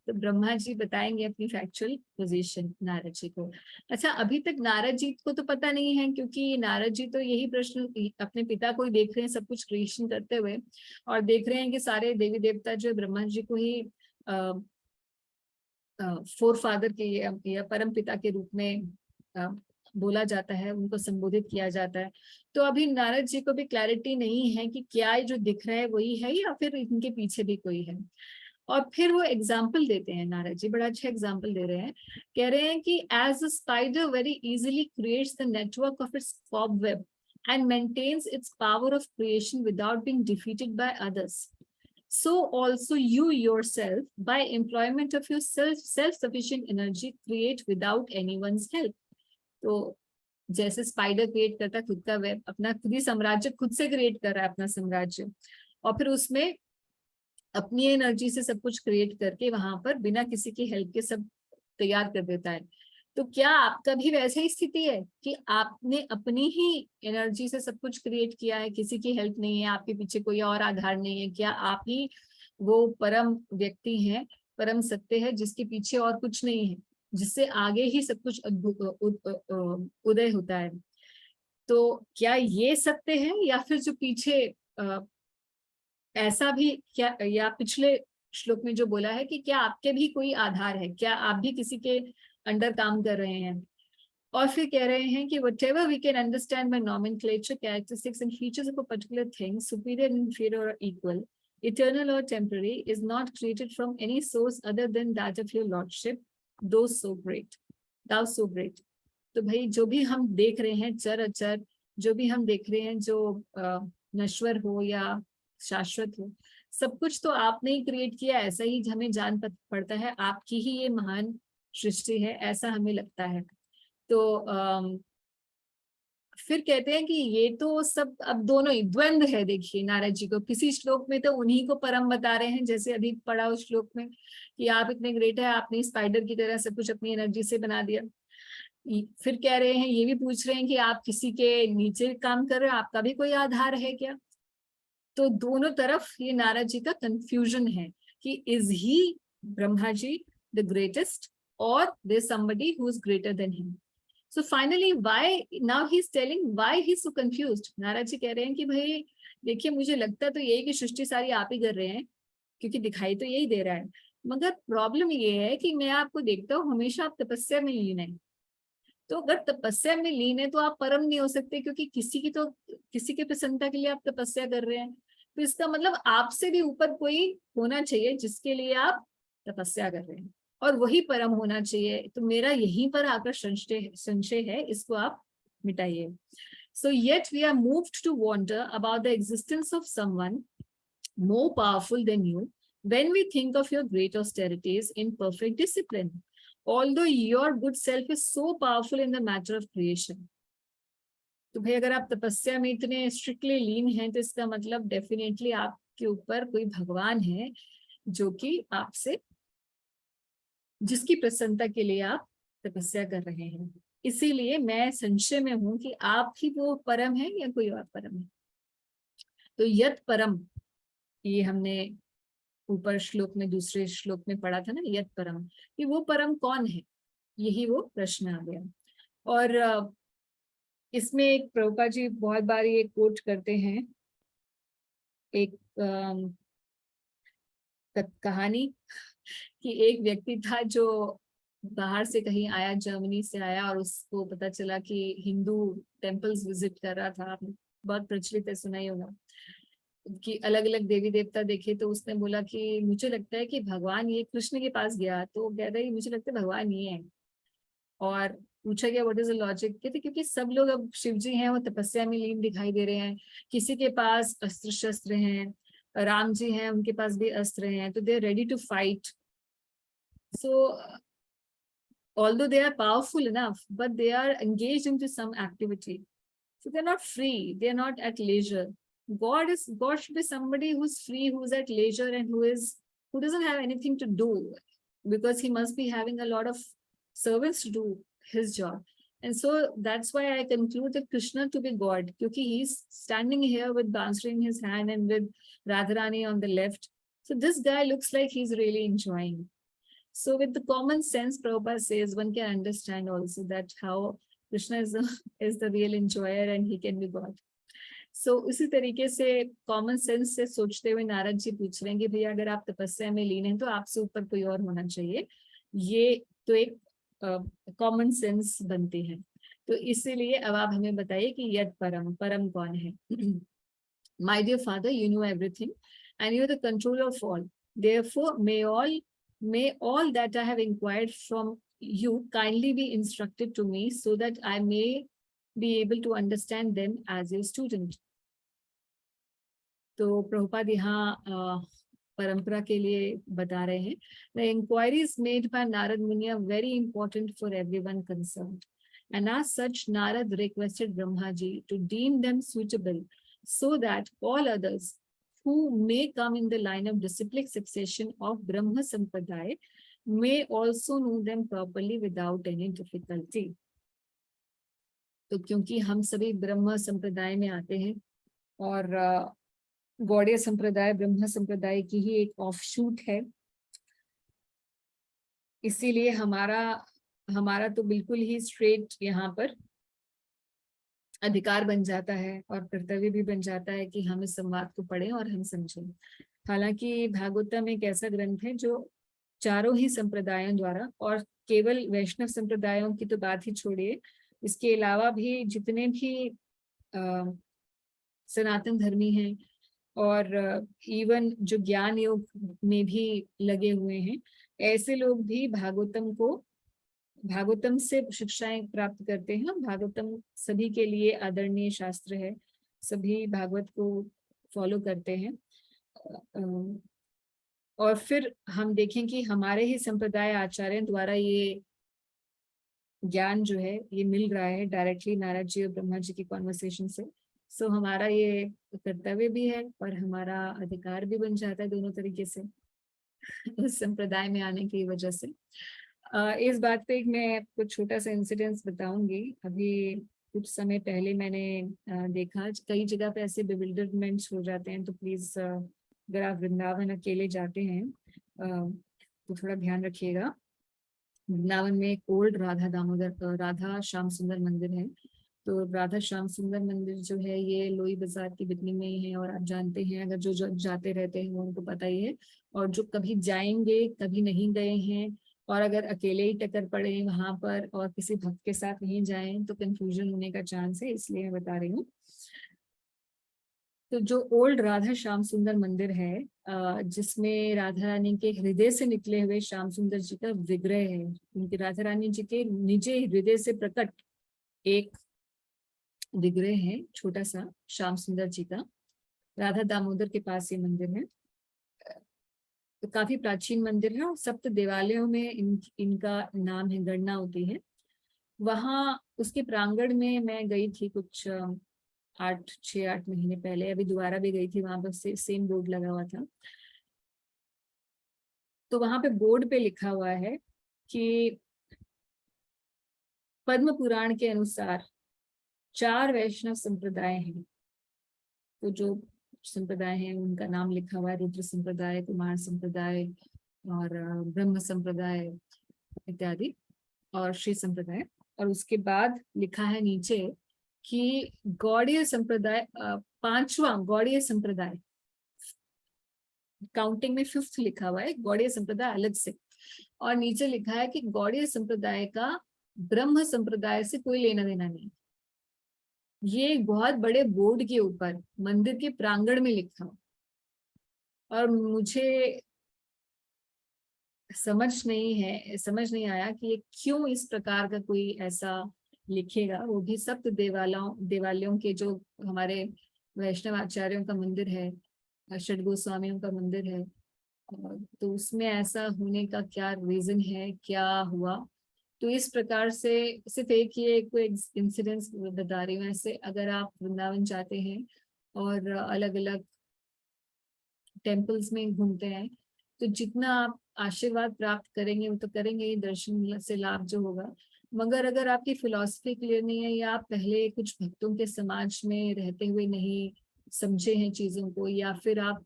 तो ब्रह्मा जी बताएंगे अपनी फैक्चुअल पोजीशन नारद जी को। अच्छा, अभी तक नारद जी को तो पता नहीं है, क्योंकि नारद जी तो यही प्रश्न अपने पिता को ही देख रहे हैं सब कुछ क्रिएशन करते हुए, और देख रहे हैं कि सारे देवी देवता जो ब्रह्मा जी को ही फोर फादर के या परम पिता के रूप में बोला जाता है, उनको संबोधित किया जाता है। तो अभी नारद जी को भी क्लैरिटी नहीं है कि क्या जो दिख रहा है वही है या फिर इनके पीछे भी कोई है। और फिर वो एग्जाम्पल देते हैं, नारद जी बड़ा अच्छा एग्जाम्पल दे रहे हैं, कह रहे हैं कि as a spider very easily creates the network of its cobweb and maintains its power of creation without being defeated by others, so also you yourself by employment of your self-sufficient energy create without anyone's help. तो जैसे spider create करता है खुद का web, अपना खुद ही साम्राज्य खुद से क्रिएट कर रहा है अपना साम्राज्य, और फिर उसमें अपनी एनर्जी से सब कुछ क्रिएट करके वहां पर बिना किसी की हेल्प के सब तैयार कर देता है। तो क्या आपका भी वैसे ही स्थिति है कि आपने अपनी ही एनर्जी से सब कुछ क्रिएट किया है, किसी की हेल्प नहीं है, आपके पीछे कोई और आधार नहीं है? क्या आप ही वो परम व्यक्ति हैं, परम सत्य है जिसके पीछे और कुछ नहीं है, जिससे आगे ही सब कुछ उदय होता है? तो क्या ये सत्य है, या फिर जो पीछे ऐसा भी क्या, या पिछले श्लोक में जो बोला है कि क्या आपके भी कोई आधार है, क्या आप भी किसी के अंडर काम कर रहे हैं? और फिर कह रहे हैं कि whatever we can understand by nomenclature, characteristics and features of a particular thing, superior, inferior or equal, eternal or temporary, is not created from any source other than that of your lordship, thou so great, thou so great. तो भाई जो भी हम देख रहे हैं, चर अचर जो भी हम देख रहे हैं, जो नश्वर हो या शाश्वत हो, सब कुछ तो आपने ही क्रिएट किया, ऐसा ही हमें जान पड़ता है, आपकी ही ये महान सृष्टि है, ऐसा हमें लगता है। तो फिर कहते हैं कि ये तो सब अब दोनों ही द्वंद्व है। देखिए नारद जी को किसी श्लोक में तो उन्हीं को परम बता रहे हैं, जैसे अभी पढ़ा उस श्लोक में कि आप इतने ग्रेट है, आपने स्पाइडर की तरह सब कुछ अपनी एनर्जी से बना दिया। फिर कह रहे हैं, ये भी पूछ रहे हैं कि आप किसी के नीचे काम कर रहे हो, आपका भी कोई आधार है क्या? तो दोनों तरफ ये नारद जी का कंफ्यूजन है कि is he Brahma ji the greatest or there's somebody who's greater than him. So finally, why now he's telling why he's so confused. Narad ji कह रहे हैं कि भाई देखिए, मुझे लगता तो यही कि सृष्टि सारी आप ही कर रहे हैं, क्योंकि दिखाई तो यही दे रहा है, मगर प्रॉब्लम ये है कि मैं आपको देखता हूँ हमेशा आप तपस्या में लीन है। तो अगर तपस्या में लीन है तो आप परम नहीं हो सकते, क्योंकि किसी के प्रसन्नता के लिए आप तपस्या कर रहे हैं। तो इसका मतलब आपसे भी ऊपर कोई होना चाहिए जिसके लिए आप तपस्या कर रहे हैं, और वही परम होना चाहिए। तो मेरा यहीं पर आकर संशय है, इसको आप मिटाइए। So yet we are moved to wonder about the existence of someone more powerful than you when we think of your great austerities in perfect discipline, although your good self is so powerful in the matter of creation. तो भाई अगर आप तपस्या में इतने strictly लीन हैं, तो इसका मतलब डेफिनेटली आपके ऊपर कोई भगवान है जो कि आपसे, जिसकी प्रसन्नता के लिए आप तपस्या कर रहे हैं। इसीलिए मैं संशय में हूं कि आप ही वो परम है या कोई और परम है। तो यत परम, ये हमने ऊपर श्लोक में, दूसरे श्लोक में पढ़ा था ना, यत परम, कि वो परम कौन है, यही वो प्रश्न आ गया। और इसमें एक प्रभुपाद जी बहुत बार ये कोट करते हैं एक कहानी कि एक व्यक्ति था जो बाहर से कहीं आया, जर्मनी से आया, और उसको पता चला कि हिंदू टेम्पल्स विजिट कर रहा था। आपने बहुत प्रचलित है, सुना ही होगा कि अलग अलग देवी देवता देखे। तो उसने बोला कि मुझे लगता है कि भगवान, ये कृष्ण के पास गया तो कह रहा है मुझे लगता है भगवान ये है। और पूछा गया व्हाट इज द लॉजिक, कहते क्योंकि सब लोग अब शिव जी हैं वो तपस्या में लीन दिखाई दे रहे हैं, किसी के पास अस्त्र शस्त्र हैं, राम जी हैं उनके पास भी अस्त्र हैं, तो they are ready to fight. So although they are powerful enough, but they are engaged into some activity, so they're not free, they're not at leisure. God should be somebody who's free, who's at leisure, and who doesn't have anything to do, because he must be having a lot of servants to do his job. And so that's why I conclude that Krishna to be God, because he's standing here with Bansuri in his hand and with Radharani on the left. So this guy looks like he's really enjoying. So with the common sense, Prabhupada says, one can understand also that how Krishna is the real enjoyer and he can be God. So उसी तरीके से common sense से सोचते हुए नारद जी पूछ रहे हैं कि भैया अगर आप तपस्या में लीन हैं तो आपसे ऊपर कोई और होना चाहिए। ये तो एक कॉमन सेंस बनती है। तो इसीलिए अब आप हमें बताइए कि यद परम, परम कौन है? My dear Father, you know everything and you are the controller of all. Therefore, may all that I have inquired from you kindly be instructed to me so that I may be able to understand them as a student. तो प्रभुपाद यहाँ परंपरा के लिए बता रहे हैं, the inquiries made by Narad Muni are very important for everyone concerned, and as such Narad requested Brahma Ji to deem them suitable so that all others who may come in the line of disciplic succession of Brahma Sampradaya may also know them properly without any difficulty. तो क्योंकि हम सभी ब्रह्म संप्रदाय में आते हैं और गौड़ीय संप्रदाय ब्रह्म संप्रदाय की ही एक ऑफशूट है, इसीलिए हमारा तो बिल्कुल ही स्ट्रेट यहाँ पर अधिकार बन जाता है और कर्तव्य भी बन जाता है कि हम इस संवाद को पढ़ें और हम समझें। हालांकि भागवतम एक ऐसा ग्रंथ है जो चारों ही संप्रदायों द्वारा, और केवल वैष्णव संप्रदायों की तो बात ही छोड़िए, इसके अलावा भी जितने भी सनातन धर्मी हैं और इवन जो ज्ञान योग में भी लगे हुए हैं, ऐसे लोग भी भागवतम से शिक्षाएं प्राप्त करते हैं। भागवतम सभी के लिए आदरणीय शास्त्र है, सभी भागवत को फॉलो करते हैं। और फिर हम देखें कि हमारे ही संप्रदाय आचार्य द्वारा ये ज्ञान जो है ये मिल रहा है डायरेक्टली नारद जी और ब्रह्मा जी की कॉन्वर्सेशन से। सो हमारा ये कर्तव्य भी है और हमारा अधिकार भी बन जाता है दोनों तरीके से उस संप्रदाय में आने की वजह से। इस बात पे मैं कुछ छोटा सा इंसिडेंस बताऊंगी। अभी कुछ समय पहले मैंने देखा कई जगह पे ऐसे बिविल्डरमेंट्स हो जाते हैं, तो प्लीज अगर आप वृंदावन अकेले जाते हैं तो थोड़ा ध्यान रखिएगा। वृंदावन में एक ओल्ड राधा श्याम सुंदर मंदिर है। तो राधा श्याम सुंदर मंदिर जो है ये लोई बाजार की बिकनी में ही है, और आप जानते हैं अगर जो जाते रहते हैं उनको पता ही है, और जो कभी जाएंगे कभी नहीं गए हैं और अगर अकेले ही टक्कर पड़े वहां पर और किसी भक्त के साथ नहीं जाएं तो कंफ्यूजन होने का चांस है, इसलिए मैं बता रही हूँ। तो जो ओल्ड राधा श्याम सुंदर मंदिर है जिसमें राधा रानी के हृदय से निकले हुए श्याम सुंदर जी का विग्रह है, उनकी राधा रानी जी के निजे हृदय से प्रकट एक विग्रह है छोटा सा श्याम सुंदर जी का। राधा दामोदर के पास ये मंदिर है। तो काफी प्राचीन मंदिर है और सप्त देवालयों में इनका नाम है, गणना होती है। वहाँ उसके प्रांगण में मैं गई थी कुछ 6-8 महीने पहले, अभी दोबारा भी गई थी, वहां पर सेम बोर्ड लगा हुआ था। तो वहां पे बोर्ड पे लिखा हुआ है कि पद्म पुराण के अनुसार 4 वैष्णव संप्रदाय हैं। तो जो संप्रदाय हैं उनका नाम लिखा हुआ है, रुद्र संप्रदाय, कुमार संप्रदाय और ब्रह्म संप्रदाय इत्यादि और श्री संप्रदाय। और उसके बाद लिखा है नीचे कि गौड़ीय संप्रदाय, पांचवा गौड़ीय संप्रदाय, काउंटिंग में 5th लिखा हुआ है, गौड़ीय संप्रदाय अलग से, और नीचे लिखा है कि गौड़ीय संप्रदाय का ब्रह्म संप्रदाय से कोई लेना देना नहीं। ये एक बहुत बड़े बोर्ड के ऊपर मंदिर के प्रांगण में लिखा हुआ, और मुझे समझ नहीं आया कि ये क्यों इस प्रकार का कोई ऐसा लिखेगा, वो भी सप्त देवालयों के जो हमारे वैष्णव आचार्यों का मंदिर है, षड गोस्वामियों का मंदिर है, तो उसमें ऐसा होने का क्या रीजन है, क्या हुआ। तो इस प्रकार से सिर्फ एक ये कोई इंसिडेंस बता रही हूँ। ऐसे अगर आप वृंदावन जाते हैं और अलग अलग टेम्पल्स में घूमते हैं, तो जितना आप आशीर्वाद प्राप्त करेंगे वो तो करेंगे ही, दर्शन से लाभ जो होगा, मगर अगर आपकी फिलॉसफी क्लियर नहीं है, या आप पहले कुछ भक्तों के समाज में रहते हुए नहीं समझे हैं चीजों को, या फिर आप,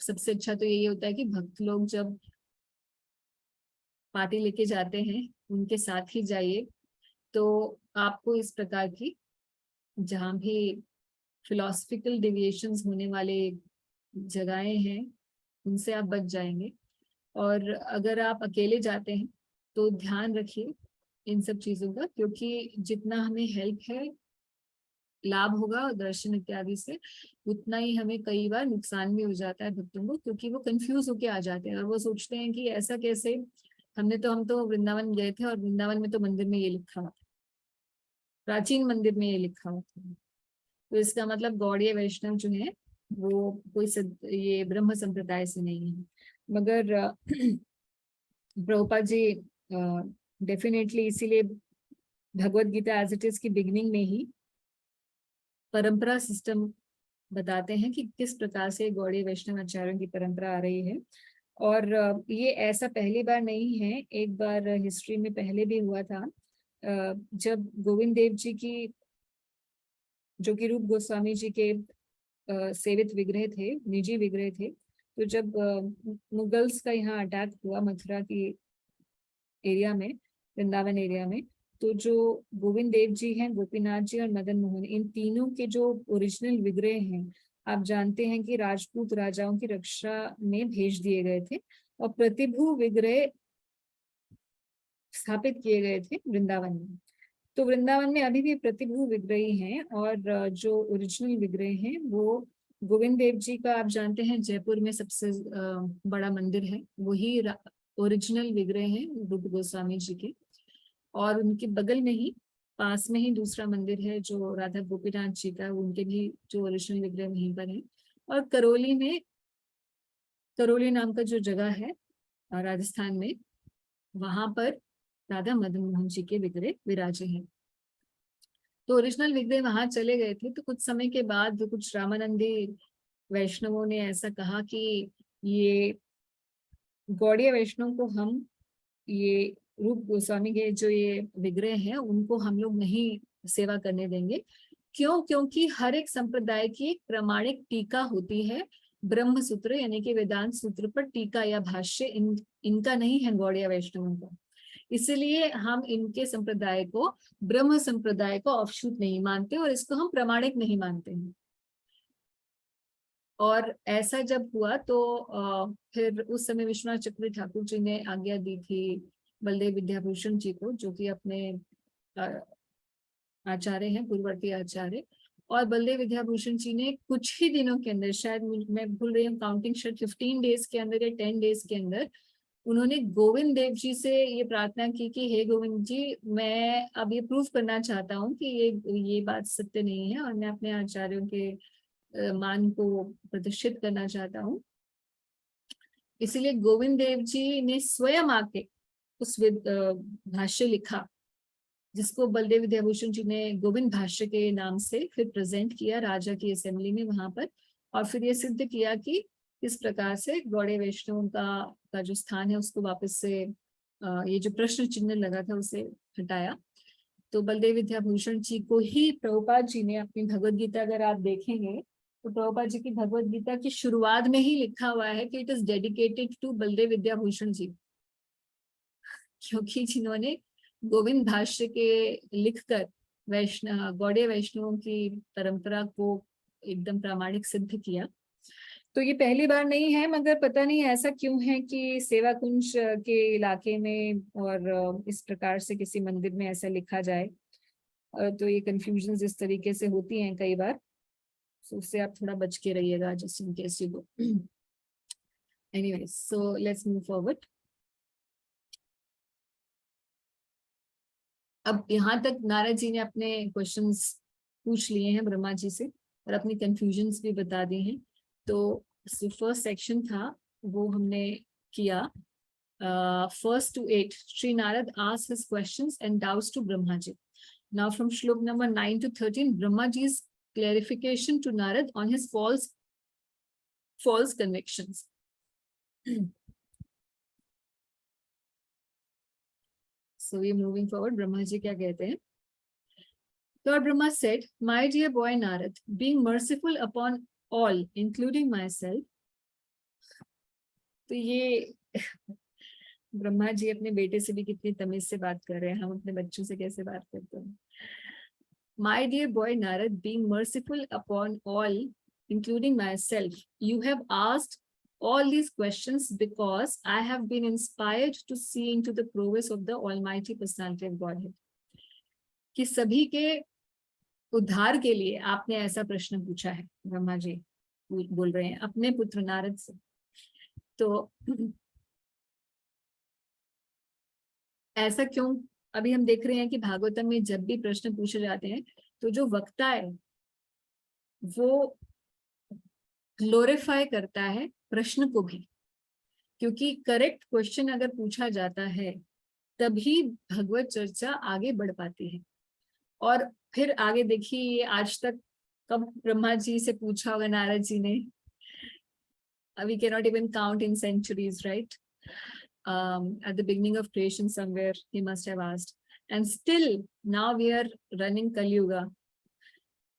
सबसे अच्छा तो यही होता है कि भक्त लोग जब पार्टी लेके जाते हैं उनके साथ ही जाइए, तो आपको इस प्रकार की जहाँ भी फिलोसफिकल डिविएशंस होने वाले जगहें हैं उनसे आप बच जाएंगे। और अगर आप अकेले जाते हैं तो ध्यान रखिए इन सब चीजों का, क्योंकि जितना हमें हेल्प है, लाभ होगा दर्शन इत्यादि से, उतना ही हमें कई बार नुकसान भी हो जाता है भक्तों को, क्योंकि वो कंफ्यूज होके आ जाते हैं और वो सोचते हैं कि ऐसा कैसे, हम तो वृंदावन गए थे और वृंदावन में तो मंदिर में ये लिखा हुआ था, प्राचीन मंदिर में ये लिखा हुआ था, तो इसका मतलब गौड़ीय वैष्णव जो है वो कोई ये ब्रह्म संप्रदाय से नहीं है। मगर प्रभुपाद जी डेफिनेटली इसीलिए Bhagavad Gita as it is की बिगिनिंग में ही परंपरा सिस्टम बताते हैं कि किस प्रकार से गौड़ीय वैष्णव आचार्यों की परंपरा आ रही है। और ये ऐसा पहली बार नहीं है, एक बार हिस्ट्री में पहले भी हुआ था, जब गोविंद देव जी की, जो कि रूप गोस्वामी जी के सेवित विग्रह थे, निजी विग्रह थे, तो जब मुगल्स का यहाँ अटैक हुआ मथुरा की एरिया में, वृंदावन एरिया में, तो जो गोविंद देव जी हैं, गोपीनाथ जी और मदन मोहन, इन तीनों के जो ओरिजिनल विग्रह हैं, आप जानते हैं कि राजपूत राजाओं की रक्षा में भेज दिए गए थे और प्रतिभू विग्रह स्थापित किए गए थे वृंदावन में। तो वृंदावन में अभी भी प्रतिभू विग्रही हैं, और जो ओरिजिनल विग्रह हैं वो गोविंद देव जी का, आप जानते हैं जयपुर में सबसे बड़ा मंदिर है, वही ओरिजिनल विग्रह है रूप गोस्वामी जी के। और उनके बगल में ही, पास में ही दूसरा मंदिर है जो राधा गोपीनाथ जी का, उनके भी जो ओरिजिनल विग्रह वहीं पर है। और करौली में, करौली नाम का जो जगह है राजस्थान में, वहां पर राधा मदन मोहन जी के विग्रह विराजे हैं। तो ओरिजिनल विग्रह वहां चले गए थे, तो कुछ समय के बाद कुछ रामानंदी वैष्णवों ने ऐसा कहा कि ये गौड़ीय वैष्णव को हम, ये रूप गोस्वामी के जो ये विग्रह हैं उनको हम लोग नहीं सेवा करने देंगे। क्यों? क्योंकि हर एक संप्रदाय की एक प्रमाणिक टीका होती है, ब्रह्म सूत्र यानी कि वेदांत सूत्र पर टीका या भाष्य इनका नहीं है गौड़ीय वैष्णवों का, इसलिए हम इनके संप्रदाय को, ब्रह्म संप्रदाय को ऑफशूट नहीं मानते और इसको हम प्रमाणिक नहीं मानते हैं। और ऐसा जब हुआ तो फिर उस समय विश्वनाथ चक्रवर्ती ठाकुर जी ने आज्ञा दी थी बलदेव विद्याभूषण जी को, जो कि अपने आचार्य हैं, पूर्ववर्ती आचार्य, और बलदेव विद्याभूषण जी ने कुछ ही दिनों के अंदर, शायद मैं भूल रही हूँ काउंटिंग, शायद 15 डेज के अंदर या 10 डेज के अंदर, उन्होंने गोविंद देव जी से ये प्रार्थना की कि हे गोविंद जी, मैं अब ये प्रूफ करना चाहता हूँ कि ये बात सत्य नहीं है और मैं अपने आचार्यों के मान को प्रतिष्ठित करना चाहता हूँ। इसलिए गोविंद देव जी ने स्वयं आके उस भाष्य लिखा, जिसको बलदेव विद्याभूषण जी ने गोविंद भाष्य के नाम से फिर प्रेजेंट किया राजा की असेंबली में वहां पर, और फिर ये सिद्ध किया कि इस प्रकार से गौड़ीय वैष्णवों का जो स्थान है उसको वापस से ये जो प्रश्न चिन्ह लगा था उसे हटाया। तो बलदेव विद्याभूषण जी को ही प्रभुपाद जी ने अपनी भगवद गीता, अगर आप देखेंगे तो प्रभुपाद जी की भगवद गीता की शुरुआत में ही लिखा हुआ है कि it is dedicated to Baladev Vidyabhushan ji, क्योंकि जिन्होंने गोविंद भाष्य के लिखकर गौड़ीय वैष्णवों की परंपरा को एकदम प्रामाणिक सिद्ध किया। तो ये पहली बार नहीं है, मगर पता नहीं ऐसा क्यों है कि सेवा कुंज के इलाके में और इस प्रकार से किसी मंदिर में ऐसा लिखा जाए। तो ये कंफ्यूजन इस तरीके से होती हैं कई बार, तो उससे आप थोड़ा बच के रहिएगा, just in case you go. Anyways, so let's move forward. अब यहाँ तक नारद जी ने अपने क्वेश्चंस पूछ लिए हैं ब्रह्मा जी से और अपनी कंफ्यूजन्स भी बता दी हैं। तो जो फर्स्ट सेक्शन था वो हमने किया। First to 8, Sri Narad asked his questions and doubts to Brahma ji. Now from shlok number 9 to 13, Brahma ji's clarification to Narad on his false convictions. So we're moving forward. Brahma ji क्या कहते हैं? Lord Brahma said, "My dear boy Narad, being merciful upon all, including myself." तो ये ब्रह्मा जी अपने बेटे से भी कितनी तमीज से बात कर रहे हैं, हम अपने बच्चों से कैसे बात करते हैं। My dear boy Narad, being merciful upon all, including myself, you have asked all these questions because I have been inspired to see into the prowess of the Almighty Personality of Godhead. कि सभी के उद्धार के लिए आपने ऐसा प्रश्न पूछा है, ब्रह्मा जी बोल रहे हैं अपने पुत्र नारद से। तो ऐसा क्यों? अभी हम देख रहे हैं कि भागवतम में जब भी प्रश्न पूछे जाते हैं तो जो वक्ता है वो ग्लोरीफाई करता है प्रश्न को भी, क्योंकि करेक्ट क्वेश्चन अगर पूछा जाता है तभी भगवत चर्चा आगे बढ़ पाती है। और फिर आगे देखिए, आज तक कब ब्रह्मा जी से पूछा होगा नारद जी ने? We cannot even count in centuries, right? At the beginning of creation somewhere he must have asked, and still now we are running Kali Yuga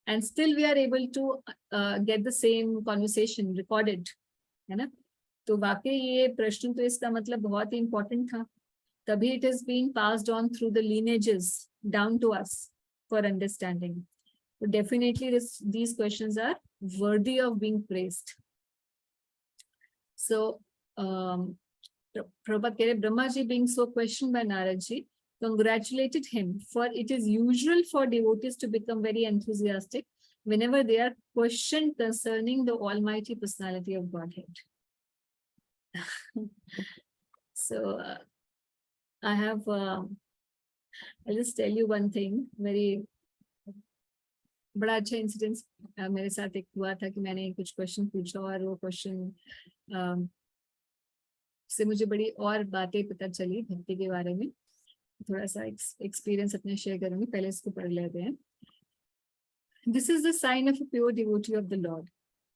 and still we are able to get the same conversation recorded, है ना? तो वाकई ये प्रश्न तो इसका मतलब बहुत ही important था, तभी it is being passed on through the lineages down to us for understanding. So definitely these questions are worthy of being praised. So Prabhupada keh rahe, Brahma ji being so questioned by Narad ji congratulated him, for it is usual for devotees to become very enthusiastic whenever they are questioned concerning the Almighty Personality of Godhead. So I have, I'll just tell you one thing, very बड़ा अच्छा incidence मेरे साथ एक हुआ था कि मैंने कुछ क्वेश्चन पूछा और वो क्वेश्चन से मुझे बड़ी और बातें पता चली भक्ति के बारे में। थोड़ा सा एक्सपीरियंस अपने शेयर करूंगी, पहले इसको पढ़ लेते हैं। This is the sign of a pure devotee of the Lord.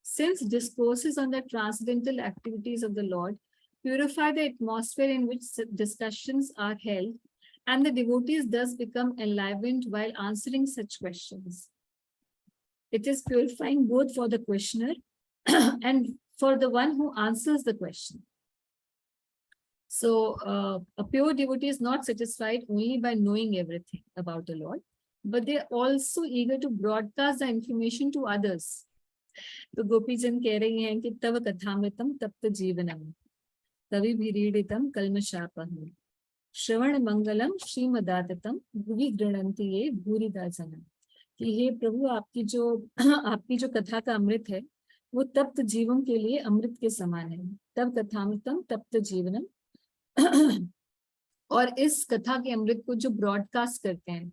Since discourses on the transcendental activities of the Lord purify the atmosphere in which discussions are held, and the devotees thus become enlivened while answering such questions. It is purifying both for the questioner and for the one who answers the question. So a pure devotee is not satisfied only by knowing everything about the Lord, but they are also eager to broadcast the information to others. तो गोपीजन कह रही हैं कि तव कथामृतम तप्त जीवनम तवि भीरीडितम कल्मशापहम श्रवण मंगलम श्रीमदाततम भुवि गृह्णन्ति ये भूरिदा जनम। कि हे प्रभु, आपकी जो कथा का अमृत है वो तप्त जीवन के लिए अमृत के समान है। तब कथामृतम तप्त जीवनम, और इस कथा के अमृत को जो ब्रॉडकास्ट करते हैं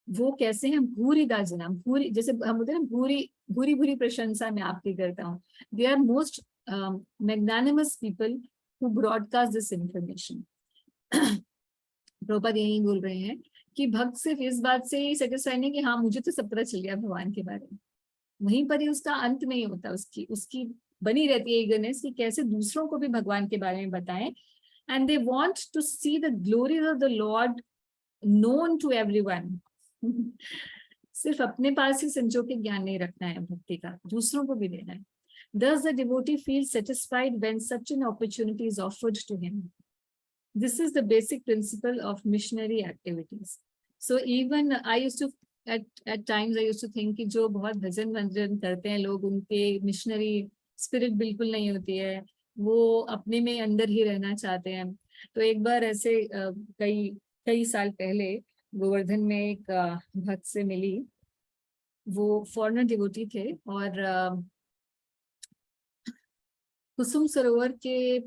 वो कैसे हैं? भूरी दाजना, भूरी, जैसे हम बोलते हैं ना, भूरी भूरी प्रशंसा मैं आपकी करता हूँ। They are most magnanimous people who broadcast this information. Prabhupada यही बोल रहे हैं कि भक्त सिर्फ इस बात से ही सेटिस्फाई नहीं कि हाँ मुझे तो सब पता चल गया भगवान के बारे में, वहीं पर ही उसका अंत नहीं होता, उसकी बनी रहती है ईगरनेस कि कैसे दूसरों को भी भगवान के बारे में बताएं। And they want to see the glories of the Lord known to everyone. सिर्फ अपने पास ही संजो के ज्ञान नहीं रखना है भक्ति का, दूसरों को भी देना है। Thus the devotee feels satisfied when such an opportunity is offered to him. This is the basic principle of missionary activities. So even I used to at times I used to think कि जो बहुत भजन वंजन करते हैं लोग, उनके missionary spirit बिल्कुल नहीं होती है, वो अपने में अंदर ही रहना चाहते हैं। तो एक बार ऐसे कई कई साल पहले गोवर्धन में एक भक्त से मिली, वो फॉरेनर डिवोटी थे, और कुसुम सरोवर के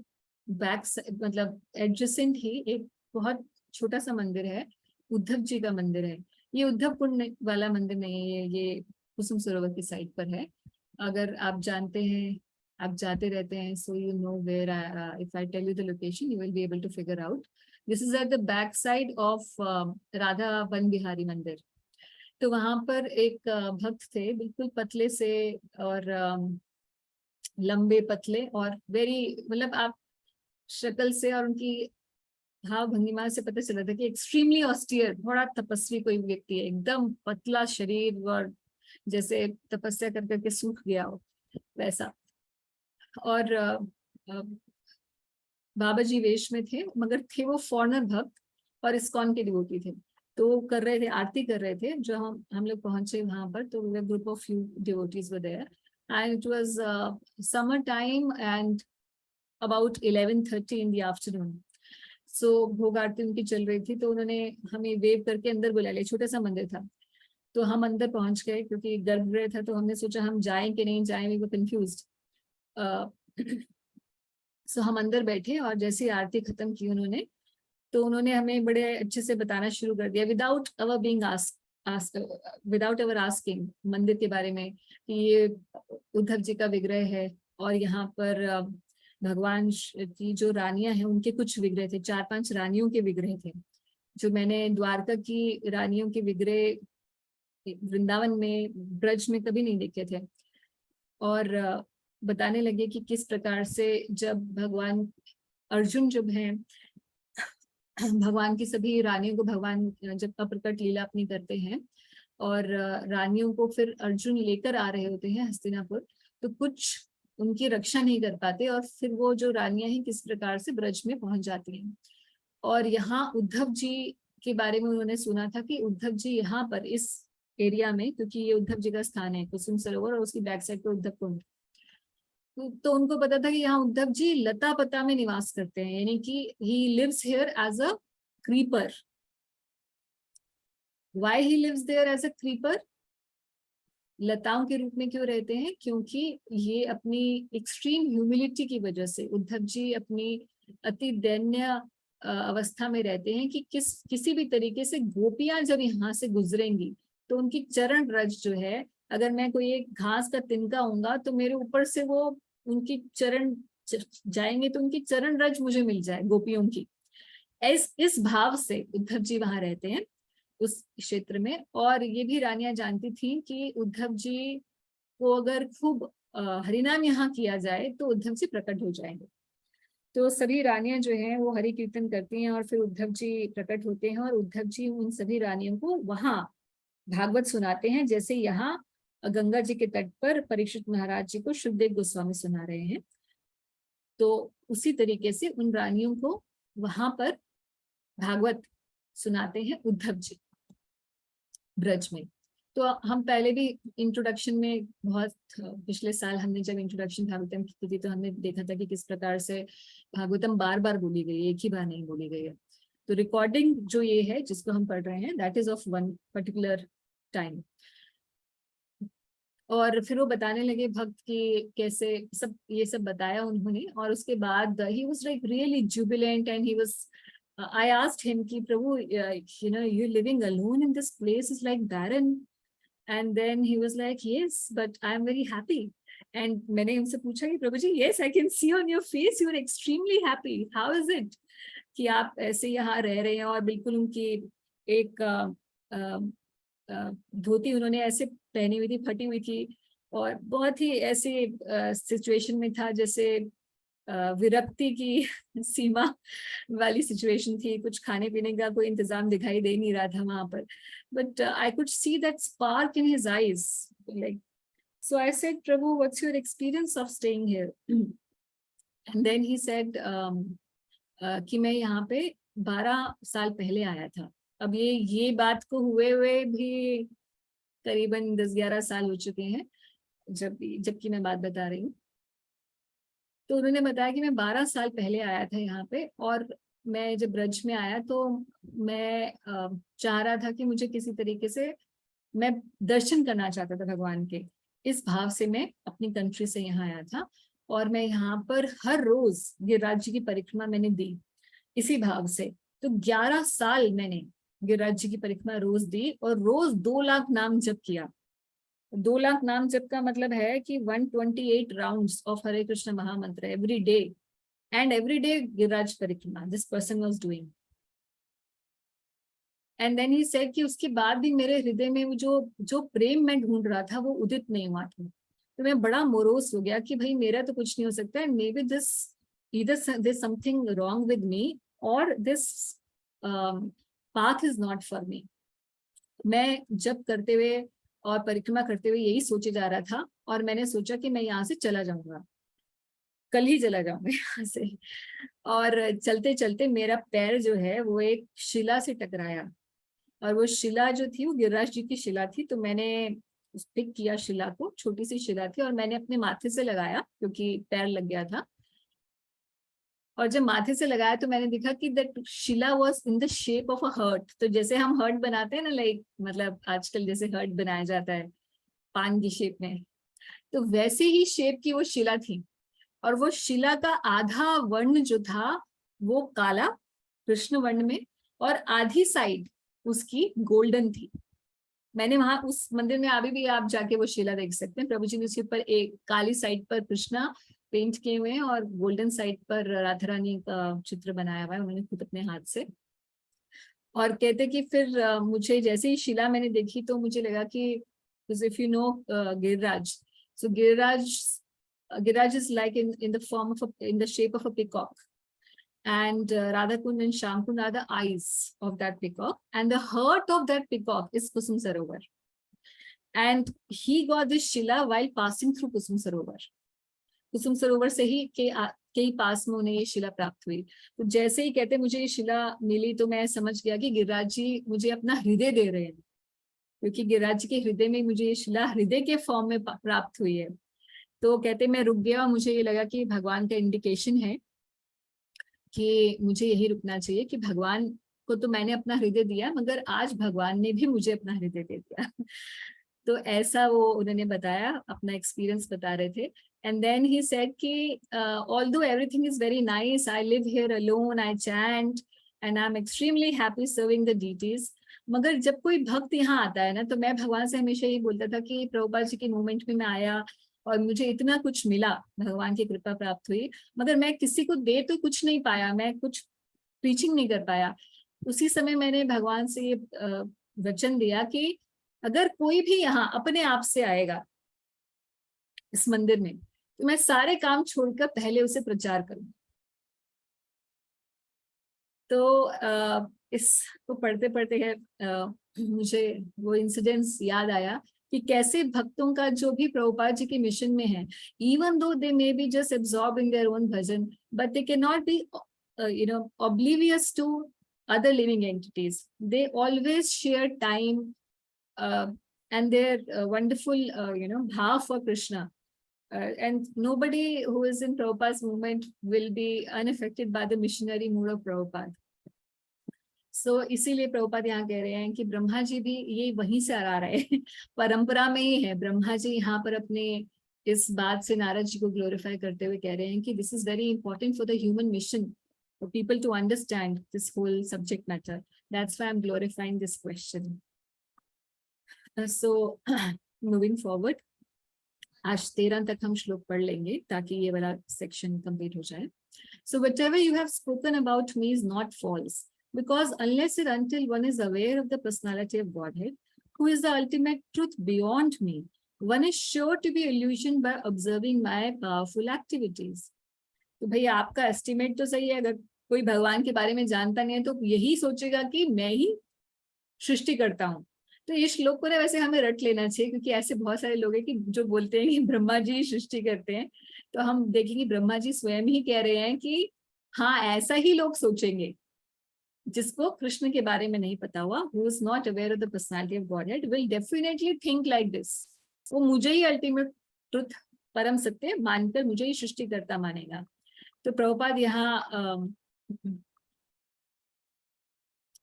बैक मतलब एडजेसेंट ही एक बहुत छोटा सा मंदिर है, उद्धव जी का मंदिर है। ये उद्धव कुंड वाला मंदिर नहीं है, ये कुसुम सरोवर की साइड पर है। अगर आप जानते हैं, आप जाते रहते हैं, so you know where if I tell you the location you will be able to figure out. This is at the back side of Radha Van Bihari mandir. तो वहां पर एक भक्त थे, बिल्कुल पतले से और लंबे पतले, और वेरी मतलब आप शक्ल से और उनकी भाव भंगिमा से पता चला था कि एक्सट्रीमली ऑस्टियर, बड़ा तपस्वी कोई व्यक्ति है, एकदम पतला शरीर और जैसे तपस्या कर करके सूख गया हो वैसा। और बाबा जी वेश में थे, मगर थे वो फॉरेनर भक्त और इस्कॉन के डिवोटी थे। तो वो कर रहे थे, आरती कर रहे थे। जो हम लोग पहुंचे वहां पर, तो group of few devotees were there and it was summer time and about 11:30 in the afternoon. So भोग आरती उनकी चल रही थी, तो उन्होंने हमें वेव करके अंदर बुला लिया। छोटा सा मंदिर था, तो हम अंदर पहुंच गए क्योंकि गर्भगृह था, तो हमने सोचा हम जाएं कि नहीं जाएं, वी वर कंफ्यूज्ड। सो हम अंदर बैठे, और जैसे ही आरती खत्म की उन्होंने, तो उन्होंने हमें बड़े अच्छे से बताना शुरू कर दिया विदाउट अवर बीइंग विदाउट अवर आस्किंग मंदिर के बारे में, कि ये उद्धव जी का विग्रह है, और यहाँ पर भगवान की जो रानियां हैं उनके कुछ विग्रह थे, 4-5 रानियों के विग्रह थे, जो मैंने द्वारका की रानियों के विग्रह वृंदावन में, ब्रज में कभी नहीं देखे थे। और बताने लगे कि किस प्रकार से जब भगवान अर्जुन जब हैं, भगवान की सभी रानियों को भगवान जब अप्रकट लीला अपनी करते हैं, और रानियों को फिर अर्जुन लेकर आ रहे होते हैं हस्तिनापुर, तो कुछ उनकी रक्षा नहीं कर पाते, और फिर वो जो रानियां हैं किस प्रकार से ब्रज में पहुंच जाती हैं। और यहाँ उद्धव जी के बारे में उन्होंने सुना था कि उद्धव जी यहाँ पर इस एरिया में, क्योंकि ये उद्धव जी का स्थान है कुसुम सरोवर, और उसकी बैक साइड पे उद्धव कुंड, तो उनको पता था कि यहाँ उद्धव जी लता पता में निवास करते हैं, यानी कि he lives here as a creeper. Why he lives there as a creeper? लताओं के रूप में क्यों रहते हैं? क्योंकि ये अपनी एक्सट्रीम ह्यूमिलिटी की वजह से, उद्धव जी अपनी अति दैन्य अवस्था में रहते हैं कि किसी भी तरीके से गोपियां जब यहाँ से गुजरेंगी तो उनकी चरण रज जो है, अगर मैं कोई एक घास का तिनका होऊंगा तो मेरे ऊपर से वो उनकी चरण जाएंगे, तो उनकी चरण रज मुझे मिल जाए गोपियों की। इस भाव से उद्धव जी वहां रहते हैं उस क्षेत्र में। और ये भी रानियां जानती थी कि उद्धव जी को अगर खूब हरिनाम यहाँ किया जाए तो उद्धव जी प्रकट हो जाएंगे। तो सभी रानियां जो हैं वो हरि कीर्तन करती हैं, और फिर उद्धव जी प्रकट होते हैं, और उद्धव जी उन सभी रानियों को वहां भागवत सुनाते हैं, जैसे यहाँ गंगा जी के तट पर परीक्षित महाराज जी को शुकदेव गोस्वामी सुना रहे हैं। तो उसी तरीके से उन रानियों को वहां पर भागवत सुनाते हैं उद्धव जी ब्रज में। तो हम पहले भी इंट्रोडक्शन में बहुत, पिछले साल हमने जब इंट्रोडक्शन भागवतम की थी तो हमने देखा था कि किस प्रकार से भागवतम बार बार बोली गई है, एक ही बार नहीं बोली गई है। तो रिकॉर्डिंग जो ये है जिसको हम पढ़ रहे हैं, that is of one particular time. और फिर वो बताने लगे भक्त की कैसे सब ये सब बताया उन्होंने, और उसके बाद he was like really Jubilant and he was I asked him कि प्रभु you know you're living alone in this place is like barren, and then he was like yes but I am very happy. And मैंने उनसे पूछा कि प्रभु जी yes I can see on your face you are extremely happy, how is it कि आप ऐसे यहाँ रह रहे हैं। और बिल्कुल उनकी एक धोती उन्होंने ऐसे पहनी हुई थी, फटी हुई थी, और बहुत ही ऐसे सिचुएशन में था जैसे विरक्ति की सीमा वाली सिचुएशन थी। कुछ खाने पीने का कोई इंतजाम दिखाई दे नहीं रहा था वहां पर, but I could see that spark in his eyes like. So I said Prabhu what's your experience of staying here? And then he said कि मैं यहाँ पे 12 साल पहले आया था, अब ये बात को हुए भी करीबन 10-11 साल हो चुके हैं जबकि मैं बात बता रही हूँ। तो उन्होंने बताया कि मैं 12 साल पहले आया था यहाँ पे, और मैं जब ब्रज में आया तो मैं चाह रहा था कि मुझे किसी तरीके से, मैं दर्शन करना चाहता था भगवान के। इस भाव से मैं अपनी कंट्री से यहाँ आया था, और मैं यहाँ पर हर रोज गिरिराज जी की परिक्रमा मैंने दी इसी भाव से। तो 11 साल मैंने गिरिराज जी की परिक्रमा रोज दी, और रोज 2 लाख नाम जप किया। 2 लाख नाम जप का मतलब है कि 128 rounds of Hare Krishna mahamantra every day, and every day Giriraj parikrama this person was doing. And then he said कि उसके बाद भी मेरे हृदय में वो जो प्रेम मैं ढूंढ रहा था वो उदित नहीं हुआ था। तो मैं बड़ा मोरोस हो गया कि भाई मेरा तो कुछ नहीं हो सकता, and maybe this either this something wrong with me, और this path is not for me. मैं जप करते हुए और परिक्रमा करते हुए यही सोचे जा रहा था, और मैंने सोचा कि मैं यहाँ से चला जाऊंगा, कल ही चला जाऊंगा यहाँ से। और चलते चलते मेरा पैर जो है वो एक शिला से टकराया, और वो शिला जो थी वो गिरिराज जी की शिला थी। तो मैंने पिक किया शिला को, छोटी सी शिला थी, और मैंने अपने माथे से लगाया क्योंकि पैर लग गया था। और जब माथे से लगाया तो मैंने देखा कि that shila was in the shape of a heart. तो जैसे हम हर्ट बनाते हैं ना, लाइक मतलब आजकल जैसे हर्ट बनाया जाता है पान की शेप में, तो वैसे ही शेप की वो शिला थी। और वो शिला का आधा वर्ण जो था वो काला कृष्ण वर्ण में, और आधी साइड उसकी गोल्डन थी। मैंने वहां उस मंदिर में अभी भी आप जाके वो शिला देख सकते हैं। प्रभु जी ने उसके ऊपर एक काली साइड पर कृष्णा पेंट किए हुए हैं, और गोल्डन साइड पर राधा रानी का चित्र बनाया हुआ है उन्होंने खुद अपने हाथ से। और कहते कि फिर मुझे जैसे ही शिला मैंने देखी तो मुझे लगा कि if you know Giriraj, so Giriraj is like in the form of in the shape of a peacock, and Radhakund and Shamkund are the eyes of that peacock, and the heart of that peacock is Kusum Sarovar, and he got this shila while passing through Kusum Sarovar. Kusum Sarovar से ही के ही पास में उन्हें ये शिला प्राप्त हुई। तो जैसे ही कहते मुझे ये शिला मिली तो मैं समझ गया कि गिरिराज जी मुझे अपना हृदय दे रहे हैं, क्योंकि गिरिराज जी के हृदय में मुझे ये शिला हृदय के फॉर्म में प्राप्त हुई है। तो कहते मैं रुक गया, मुझे ये लगा कि भगवान का इंडिकेशन है कि मुझे यही रुकना चाहिए, कि भगवान को तो मैंने अपना हृदय दिया, मगर आज भगवान ने भी मुझे अपना हृदय दे दिया। तो ऐसा वो उन्होंने बताया, अपना एक्सपीरियंस बता रहे थे। एंड देन ही सेड कि although everything is very nice, I live here alone, I chant and I am extremely happy serving the deities. मगर जब कोई भक्त यहाँ आता है ना, तो मैं भगवान से हमेशा ये बोलता था कि प्रभुपाद जी के मूवमेंट में मैं आया और मुझे इतना कुछ मिला, भगवान की कृपा प्राप्त हुई, मगर मैं किसी को दे तो कुछ नहीं पाया, मैं कुछ प्रीचिंग नहीं कर पाया। उसी समय मैंने भगवान से ये वचन दिया कि अगर कोई भी यहाँ अपने आप से आएगा इस मंदिर में, तो मैं सारे काम छोड़कर पहले उसे प्रचार करूँ। तो इसको पढ़ते पढ़ते है मुझे वो इंसिडेंट्स याद आया कि कैसे भक्तों का जो भी प्रभुपाद जी के मिशन में है, even though they may be just absorb in their own bhajan, but they can not be oblivious to other living entities. They always share time and their wonderful bhav for Krishna. And nobody who is in Prabhupada's movement will be unaffected by the missionary mood of Prabhupada. So इसीलिए प्रभुपाद यहाँ कह रहे हैं कि ब्रह्मा जी भी ये वहीं से आ रहे हैं, परंपरा में ही है। ब्रह्मा जी यहाँ पर अपने इस बात से नारद जी को ग्लोरीफाई करते हुए कह रहे हैं कि this is very important for the human mission, for people to understand this whole subject matter. That's why I'm glorifying this question. So moving forward, आज 13 तक हम श्लोक पढ़ लेंगे ताकि ये वाला सेक्शन कंप्लीट हो जाए. So whatever you have spoken about me is not false, because unless and until one is aware of the personality of Godhead, who is the ultimate truth beyond me, one is sure to be illusioned by observing my powerful activities. तो भैया आपका estimate तो सही है, अगर कोई भगवान के बारे में जानता नहीं है तो यही सोचेगा कि मैं ही सृष्टि करता हूँ. तो ये श्लोक को ना वैसे हमें रट लेना चाहिए, क्योंकि ऐसे बहुत सारे लोग हैं कि जो बोलते हैं कि ब्रह्मा जी सृष्टि करते हैं. तो हम देखेंगे ब्रह्मा जी स्वयं ही कह रहे हैं कि हाँ ऐसा ही लोग सोचेंगे, जिसको कृष्ण के बारे में नहीं पता हुआ, who is not aware of the personality of Godhead, will definitely think like this. वो मुझे ही अल्टीमेट ट्रुथ, परम सत्य मानकर मुझे ही सृष्टिकर्ता मानेगा। तो प्रभुपाद यहाँ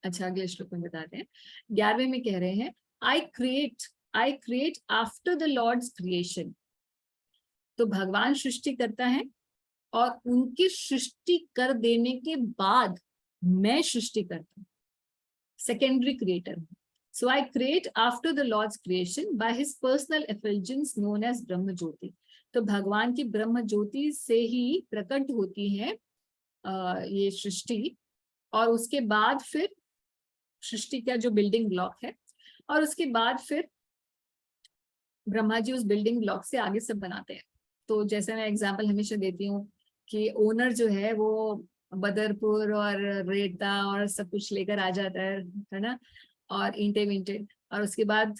अच्छा अगले श्लोक में बताते हैं, 11वें में कह रहे हैं, I create after the Lord's creation. तो भगवान सृष्टि करता है और उनकी सृष्टि कर देने के बाद मैं सृष्टि करता हूँ, सेकेंडरी क्रिएटर हूँ। So I create after the Lord's creation by his personal effulgence known as ब्रह्म ज्योति। तो भगवान की ब्रह्म ज्योति से ही प्रकट होती है ये सृष्टि, और उसके बाद फिर सृष्टि का जो बिल्डिंग ब्लॉक है, और उसके बाद फिर ब्रह्मा जी उस बिल्डिंग ब्लॉक से आगे सब बनाते हैं। तो जैसे मैं एग्जांपल हमेशा देती हूँ कि ओनर जो है वो बदरपुर और रेता और सब कुछ लेकर आ जाता है ना, और ईंटे विंटे, और उसके बाद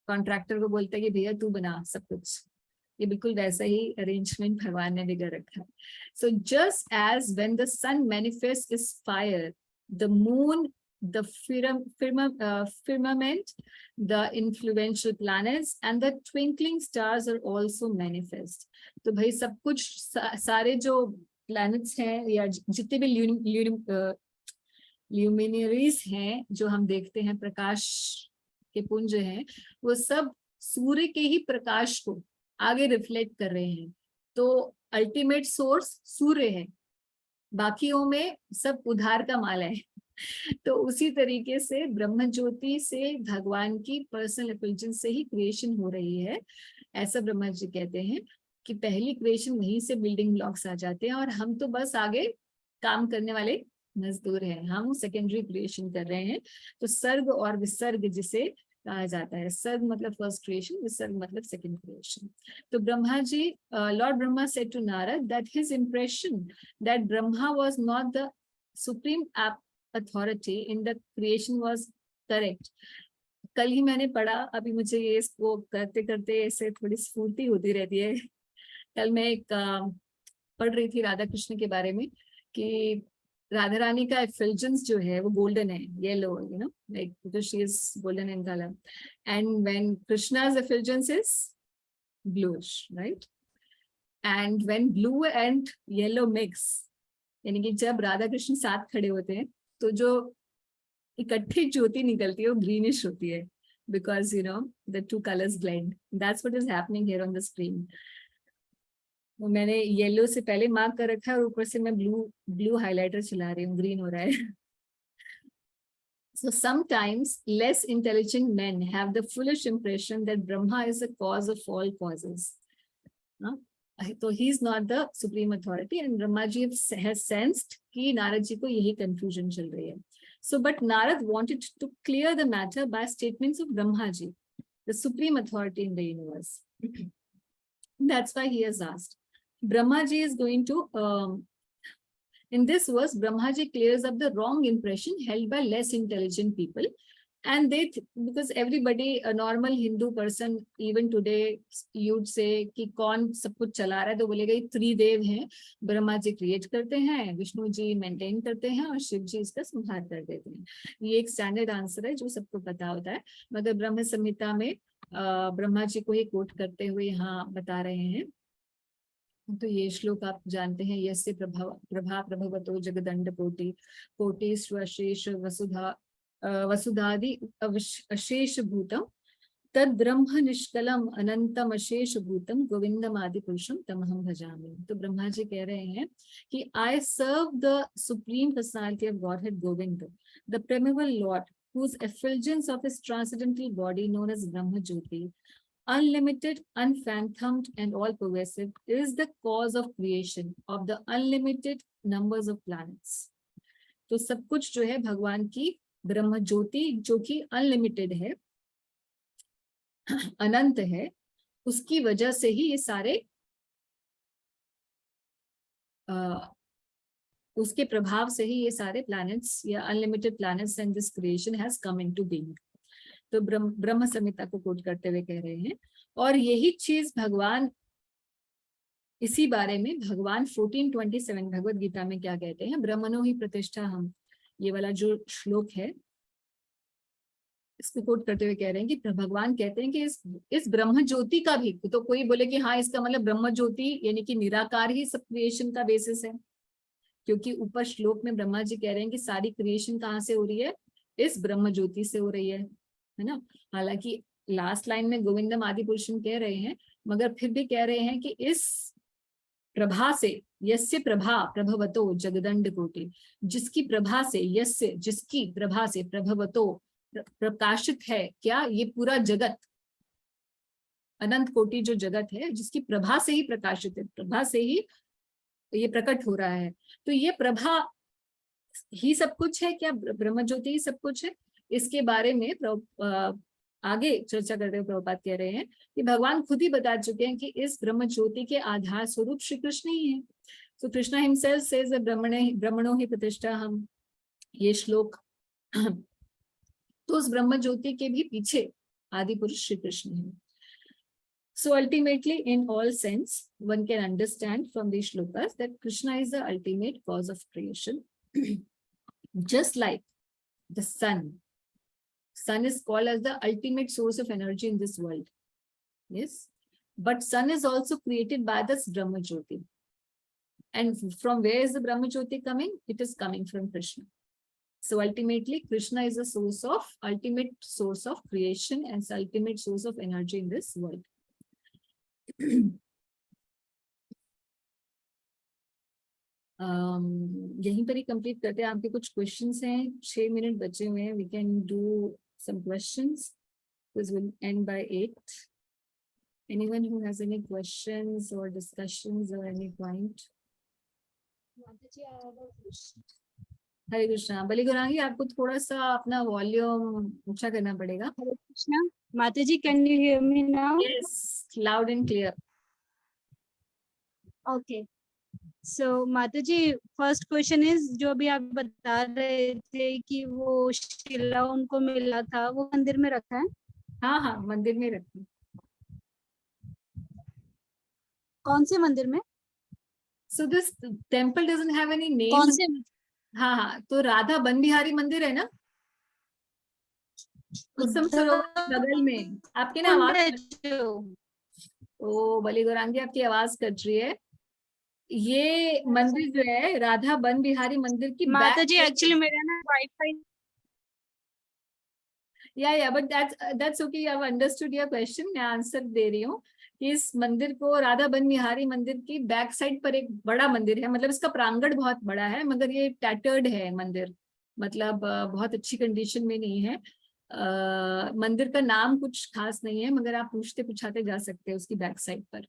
कॉन्ट्रैक्टर को बोलता है कि भैया तू बना सब कुछ। ये बिल्कुल वैसा ही अरेंजमेंट भगवान ने भी कर रखा है। So just as when the sun manifest is fire, the moon, the firmament, the influential planets and the twinkling stars are also manifest. तो भाई सब कुछ सारे जो planets हैं या जितने भी luminaries हैं जो हम देखते हैं, प्रकाश के पुंज हैं, वो सब सूर्य के ही प्रकाश को आगे रिफ्लेक्ट कर रहे हैं। तो अल्टीमेट सोर्स सूर्य है, बाकियों में सब उधार का माल है। तो उसी तरीके से ब्रह्म ज्योति से भगवान की पर्सनल एफिलिएशन से ही क्रिएशन हो रही है। ऐसा ब्रह्मा जी कहते हैं कि पहली क्रिएशन वहीं से बिल्डिंग ब्लॉक्स आ जाते हैं, और हम तो बस आगे काम करने वाले मजदूर हैं, हम सेकेंडरी क्रिएशन कर रहे हैं। तो सर्ग और विसर्ग जिसे कहा जाता है, सर्ग मतलब फर्स्ट क्रिएशन, विसर्ग मतलब सेकेंड क्रिएशन। तो Brahma ji, Lord Brahma said to Narad that his impression that Brahma was not the supreme authority in the creation was correct. कल ही मैंने पढ़ा, अभी मुझे ये इसको करते करते ऐसे थोड़ी स्फूर्ति होती रहती है। कल मैं एक पढ़ रही थी राधा कृष्ण के बारे में कि राधा रानी का एफिल्जेंस जो है वो गोल्डन है, yellow, you know, like because she is golden in colour, and when Krishna's effulgence is bluish, right? And when blue and yellow mix, यानी कि जब राधा कृष्ण साथ खड़े होते हैं तो जो इकट्ठी ज्योति निकलती है वो ग्रीनिश होती है, because you know the two colours blend. That's what is happening here on the screen. वो मैंने येलो से पहले मार्क कर रखा है और ऊपर से मैं ब्लू हाइलाइटर चला रही हूँ, ग्रीन हो रहा है। So sometimes less intelligent men have the foolish impression that Brahma is the cause of all causes. So he is not the supreme authority, and Brahma ji has sensed कि नारद जी को यही confusion चल रही है. So but Narad wanted to clear the matter by statements of Brahma ji, the supreme authority in the universe. That's why he has asked. Brahma ji is going to in this verse, Brahmaji clears up the wrong impression held by less intelligent people, and they because everybody, a normal Hindu person, even today, you'd say कि कौन सब कुछ चला रहा है, तो बोलेगा ये त्रिदेव हैं, ब्रह्मा जी क्रिएट करते हैं, विष्णु जी मेंटेन करते हैं और शिव जी इसका संहार कर देते हैं। ये एक स्टैंडर्ड आंसर है जो सबको पता होता है, मगर ब्रह्म संहिता में ब्रह्मा जी को ही कोट करते हुए यहाँ बता रहे हैं। तो ये श्लोक आप जानते हैं, यस्य प्रभा प्रभवतो जगदंड कोटि कोटि स्वशेष वसुधादि अशेष भूतम तद ब्रह्म निष्कलम अनंतम अशेष भूतम गोविंदम आदि पुरुषम तमहम भजामि। तो ब्रह्मा जी कह रहे हैं कि I serve the supreme personality of Godhead Govind, the primeval lord, whose effulgence of his transcendental body known as Brahma Jyoti, unlimited, unphantomed, and all-pervasive, is the cause of creation of the unlimited numbers of planets. तो सब कुछ जो है भगवान की ब्रह्म ज्योति, जो कि unlimited है, अनंत है, उसकी वजह से ही ये सारे उसके प्रभाव से ही ये सारे प्लैनेट्स या unlimited planets and this creation has come into being. तो ब्रह्म संहिता को कोट करते हुए कह रहे हैं, और यही चीज भगवान, इसी बारे में भगवान 14:27 भगवद गीता में क्या कहते हैं, ब्रह्मणो ही प्रतिष्ठा हम, ये वाला जो श्लोक है इसको कोट करते हुए कह रहे हैं कि भगवान कहते हैं कि इस ब्रह्म ज्योति का भी, तो कोई बोले कि हाँ इसका मतलब ब्रह्म ज्योति यानी कि निराकार ही सब क्रिएशन का बेसिस है, क्योंकि ऊपर श्लोक में ब्रह्मा जी कह रहे हैं कि सारी क्रिएशन कहाँ से हो रही है, इस ब्रह्म ज्योति से हो रही है ना। हालांकि लास्ट लाइन में गोविंदम आदि पुरुषम कह रहे हैं, मगर फिर भी कह रहे हैं कि इस प्रभा से, यस्य प्रभा प्रभवतो जगदंड कोटि, जिसकी प्रभा से, यस्य जिसकी प्रभा से, प्रभवतो प्रकाशित है क्या, ये पूरा जगत, अनंत कोटि जो जगत है जिसकी प्रभा से ही प्रकाशित है, प्रभा से ही ये प्रकट हो रहा है। तो ये प्रभा ही सब कुछ है क्या, ब्रह्म ज्योति ही सब कुछ है, इसके बारे में आगे चर्चा करते हुए प्रभुपाद कह रहे हैं कि भगवान खुद ही बता चुके हैं कि इस ब्रह्म ज्योति के आधार स्वरूप श्री कृष्ण ही है। सो कृष्णा हिमसेल्फ सेज ब्रह्मणो ही प्रतिष्ठा हम, ये श्लोक तो उस ब्रह्म ज्योति के भी पीछे आदि पुरुष श्री कृष्ण है। So ultimately, in all sense, one can understand from these shlokas that Krishna is the ultimate cause of creation. Just like the sun. Sun is called as the ultimate source of energy in this world. Yes. But sun is also created by this Brahma Jyoti. And from where is the Brahma Jyoti coming? It is coming from Krishna. So ultimately, Krishna is the source of, ultimate source of creation and ultimate source of energy in this world. यहीं पर ही complete करते हैं। आपके कुछ questions हैं, 6 minute बचे हुए हैं, we can do some questions, this will end by 8. Anyone who has any questions और डिस्कशंस और एनी पॉइंट? हरे कृष्णा। बलि गौरांगी, आपको थोड़ा सा अपना वॉल्यूम ऊंचा करना पड़ेगा। Hare Krishna. Mataji, can you hear me now? Yes, loud and clear. Okay, so mataji, first question is, जो अभी आप बता रहे थे कि वो शिला उनको मिला था, वो मंदिर में रखा है? हाँ हाँ, मंदिर में रखी। कौन से मंदिर में? So this temple doesn't have any name. कौन से? हाँ हाँ, तो राधा बन बिहारी मंदिर है ना, कुसुम सरोवर बगल में। आपके ना आवाज, ओ बलि गौरांगी आपकी आवाज कट रही है। ये मंदिर जो है राधा बन बिहारी मंदिर की माताजी, एक्चुअली मेरा ना वाईफाई, या but that's okay, you have understood your question. मैं आंसर दे रही हूँ कि इस मंदिर को, राधा बन बिहारी मंदिर की बैक साइड पर एक बड़ा मंदिर है, मतलब इसका प्रांगण बहुत बड़ा है, मगर ये टैटर्ड है मंदिर, मतलब बहुत अच्छी कंडीशन में नहीं है। मंदिर का नाम कुछ खास नहीं है, मगर आप पूछते पूछाते जा सकते हैं उसकी बैक साइड पर।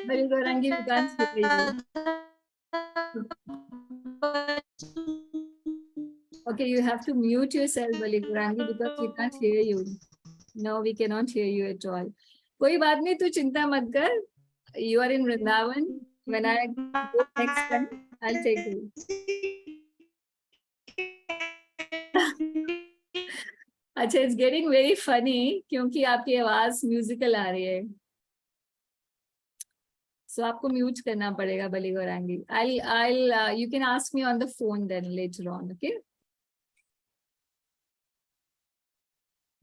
बलि Gaurangi, we can't hear you. Okay, you have to mute yourself, Bali Gaurangi, because we can't hear you. No, we cannot hear you at all. कोई बात नहीं, तू चिंता मत कर. You are in Vrindavan. When I go next time, I'll take you. अच्छा, it's getting very funny क्योंकि आपकी आवाज म्यूजिकल आ रही है, so आपको म्यूट करना पड़ेगा बलि Gaurangi. I'll you can ask me on the phone then later on, okay?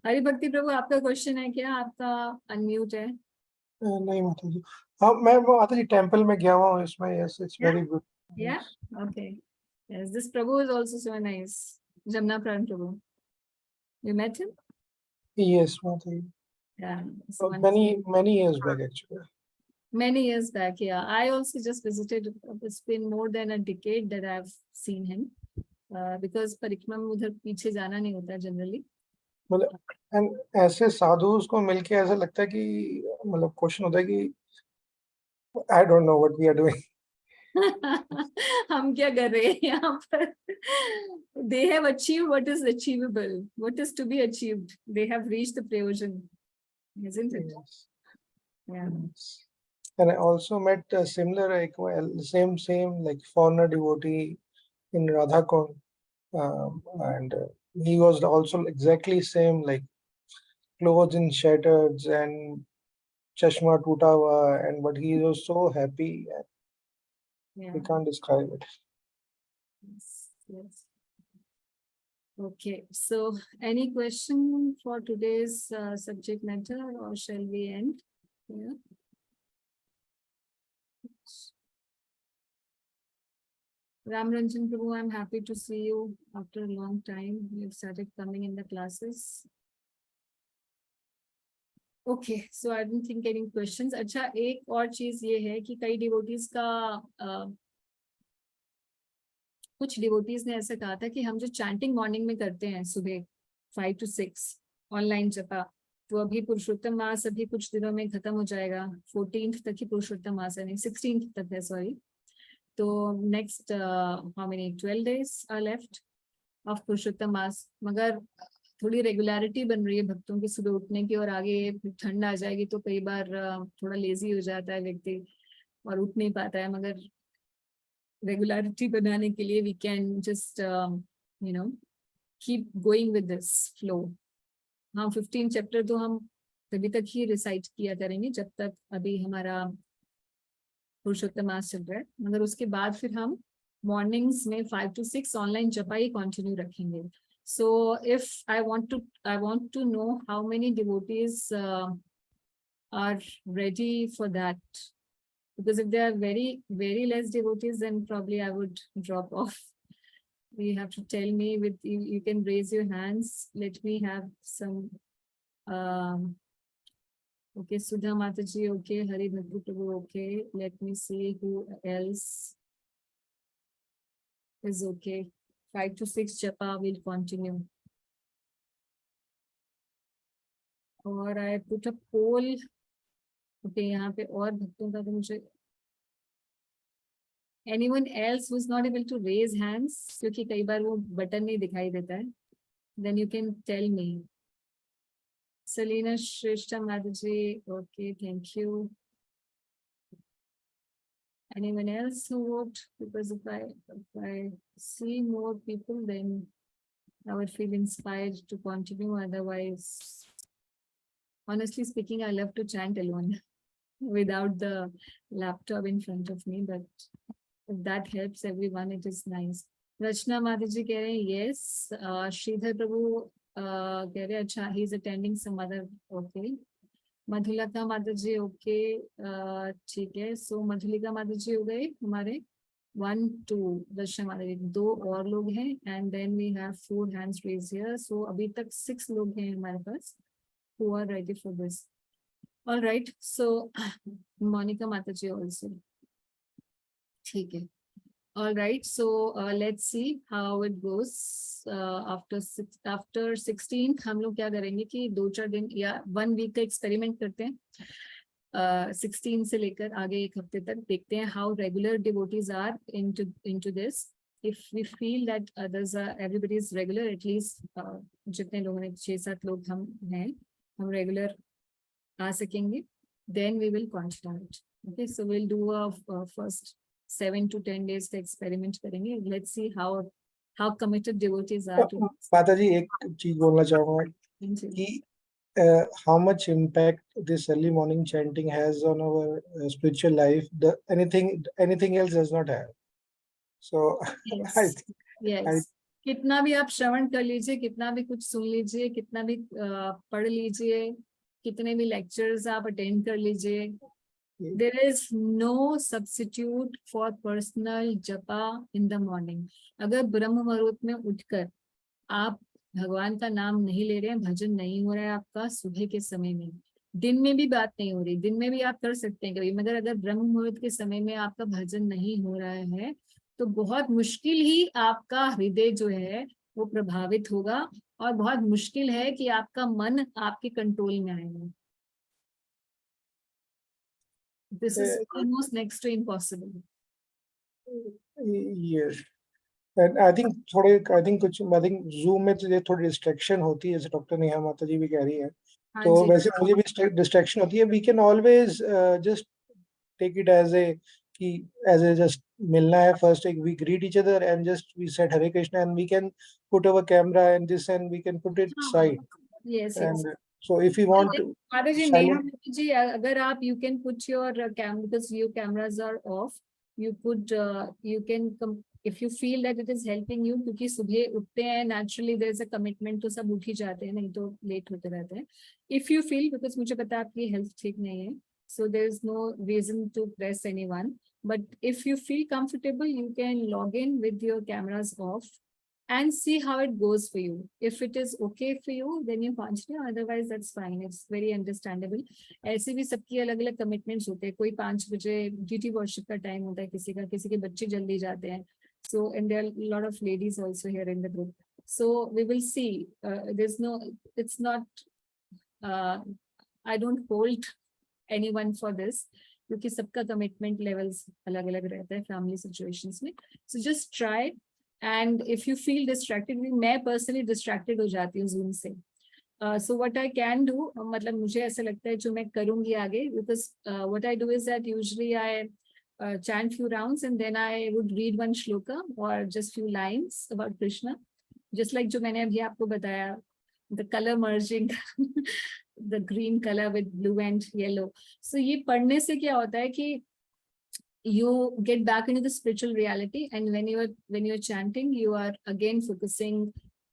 Hari भक्ति प्रभु, आपका क्वेश्चन है क्या? आपका अनम्यूट है। नहीं माता जी, हाँ मैं माता जी टेंपल में गया हुआ हूँ इसमें। Yes, it's very good. Yeah, okay. Yes, this Prabhu is also so nice. Jamna Pran Prabhu. You met him? Yes, माता जी. Yeah. so Many years back actually. Many years back, yeah. I also just visited. It's been more than a decade that I've seen him. Because परिक्रमा में उधर पीछे जाना नहीं होता generally. मतलब and ऐसे साधुओं को मिलके ऐसा लगता है कि मतलब क्वेश्चन होता है कि I don't know what we are doing. हम क्या कर रहे हैं यहाँ पर? They have achieved what is achievable, what is to be achieved. They have reached the prayojan, isn't it? Yes. Yeah. And I also met a similar, like, well, same like foreigner devotee in Radhakund, and he was also exactly same, like clothes in shutters and chashma toota hua, and but he was so happy. Yeah. We can't describe it. Yes, yes. Okay, so any question for today's subject matter, or shall we end? Yeah. Ram Ranjan Prabhu, I'm happy to see you after a long time. You've started coming in the classes. Okay, so I don't think any questions. अच्छा, एक और चीज ये है कि कई devotees का कुछ डिवोटीज ने ऐसा कहा था कि हम जो चैंटिंग मॉर्निंग में करते हैं सुबह 5 to 6 ऑनलाइन जपा, तो अभी पुरुषोत्तम मास अभी कुछ दिनों में खत्म हो जाएगा। 14th तक ही पुरुषोत्तम मास है, नहीं 16th तक है, सॉरी। तो next how many 12 days are left of Purushottam Maas, मगर थोड़ी रेगुलरिटी बन रही है भक्तों की सुबह उठने की, और आगे ठंड आ जाएगी तो कई बार थोड़ा लेजी हो जाता है व्यक्ति और उठ नहीं पाता है, मगर रेगुलरिटी बनाने के लिए we can just you know keep going with this flow. हाँ, 15 चैप्टर तो हम तभी तक ही रिसाइट किया करेंगे जब तक अभी हमारा पुरुषोत्तम मास चल रहा है, मगर उसके बाद फिर हम मॉर्निंग्स में 5 to 6 ऑनलाइन जपा ही कंटिन्यू रखेंगे। So if I want to know how many devotees are ready for that, because if there are very less devotees, then probably I would drop off. You have to tell me with you can raise your hands. Let me have some. Okay, Sudha Mataji, okay, Hari Bhakti Prabhu, okay. Let me see who else is okay. 5 to 6 japa will continue. और I put a poll. Okay, यहाँ पे और भक्तों का तो मुझे anyone else who is not able to raise hands, क्योंकि कई बार वो बटन नहीं दिखाई देता है, then you can tell me. Selena Shrestha Mataji, okay, thank you. Anyone else who vote? Because if I see more people, then I would feel inspired to continue. Otherwise, honestly speaking, I love to chant alone without the laptop in front of me. But if that helps everyone, it is nice. Rachna Mataji कह रहे हैं yes. Sridhar Prabhu कह रहे हैं अच्छा, he is attending some other, okay. Madhulika माताजी okay, ठीक है। सो मधुलिका माताजी हो गए हमारे 1 2, दर्शना माताजी 2 और लोग हैं, and then we have 4 hands raise here. So अभी तक 6 लोग हैं हमारे पास who are ready for this. All right, so Monika माताजी also, ठीक है। All right, so let's see how it goes. After 16th हम लोग क्या करेंगे कि 2-4 दिन या 1 week का एक्सपेरिमेंट करते हैं। 16 से लेकर आगे 1 हफ्ते तक देखते हैं how regular devotees are into this. If we feel that others are, everybody is regular, at least जितने लोगों ने 6-7 लोग हम हैं, हम regular आ सकेंगे, then we will continue it. Okay, so we'll do a first 7 to 10 days का experiment करेंगे। Let's see how committed devotees are to this. माताजी एक चीज बोलना चाहूंगा कि how much impact this early morning chanting has on our spiritual life, anything else does not have. So Yes. I think Yes. कितना भी आप श्रवण कर लीजिए, कितना भी कुछ सुन लीजिए, कितना भी पढ़ लीजिए, कितने भी लेक्चर्स आप अटेंड कर लीजिए, there is no substitute for personal japa in the morning. अगर ब्रह्म मुहूर्त में उठकर आप भगवान का नाम नहीं ले रहे हैं, भजन नहीं हो रहा है आपका सुबह के समय में, दिन में भी बात नहीं हो रही, दिन में भी आप कर सकते हैं कभी, मगर अगर ब्रह्म मुहूर्त के समय में आपका भजन नहीं हो रहा है तो बहुत मुश्किल ही आपका हृदय जो है वो प्रभावित होगा, और बहुत मुश्किल है कि आपका मन आपके कंट्रोल में आएगा। This is almost next to impossible. yes, and I think Zoom में तो थोड़ी डिस्ट्रैक्शन होती है, जैसे डॉक्टर नेहा माता जी भी कह रही है, तो वैसे मुझे भी डिस्ट्रैक्शन होती है। We can always just take it as a just मिलना है first, we greet each other and just we said Hare Krishna, and we can put our camera and this and we can put it aside. Yes, And yes. So if you want to Mataji, silent- Neha Mataji, अगर आप you can put your because your cameras are off, you could you can if you feel that it is helping you, क्योंकि सुबह उठते हैं naturally there is a commitment, तो सब उठ ही जाते हैं, नहीं तो late होते रहते हैं. If you feel, because मुझे पता है आपकी health ठीक नहीं है, so there is no reason to press anyone. But if you feel comfortable, you can log in with your cameras off and see how it goes for you. If it is okay for you, then you continue. Otherwise, that's fine. It's very understandable. ऐसे भी सबकी अलग-अलग commitments होते हैं. कोई 5 बजे duty worship का time होता है किसी के बच्चे जल्दी जाते हैं. So, and there are a lot of ladies also here in the group. So we will see. It's not. I don't hold anyone for this, क्योंकि सबका commitment levels अलग-अलग रहता है family situations में. So just try. And if you feel distracted, मैं personally distracted हो जाती हूँ Zoom से. So what I can do, मतलब मुझे ऐसा लगता है जो मैं करूँगी आगे, because what I do is that usually I chant few rounds and then I would read one shloka or just few lines about Krishna, just like जो मैंने अभी आपको बताया, the color merging, the green color with blue and yellow. So ये पढ़ने से क्या होता है कि you get back into the spiritual reality, and when you're chanting, you are again focusing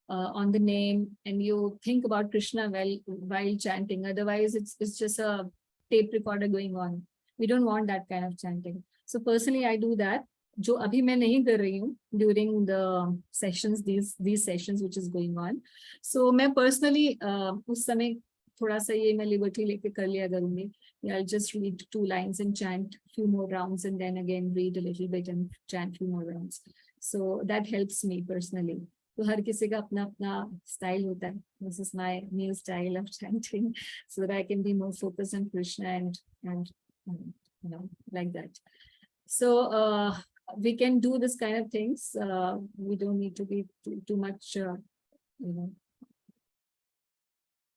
on the name, and you think about Krishna while chanting. Otherwise, it's just a tape recorder going on. We don't want that kind of chanting. So personally, I do that. जो अभी मैं नहीं कर रही हूँ during the sessions, these sessions which is going on. So मैं personally उस समय थोड़ा सा ये मैं liberty लेके कर लिया करूँगी. I'll just read 2 lines and chant few more rounds, and then again read a little bit and chant few more rounds. So that helps me personally. तो हर किसी का अपना अपना style होता है. This is my new style of chanting, so that I can be more focused on Krishna and you know, like that. So we can do this kind of things. We don't need to be too much, you know,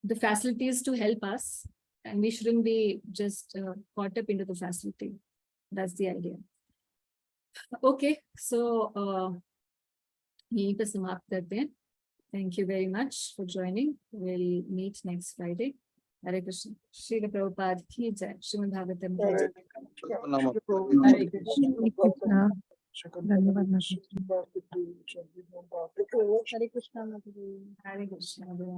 the facilities to help us, and we shouldn't be just caught up into the facility. That's the idea. Okay, so यहीं पे समाप्त करते हैं. Thank you very much for joining. We'll meet next Friday. Hare Krishna. Srila Prabhupada ki jai. Srimad Bhagavatam ki jai. Hare Krishna. धन्यवाद। Hare Krishna.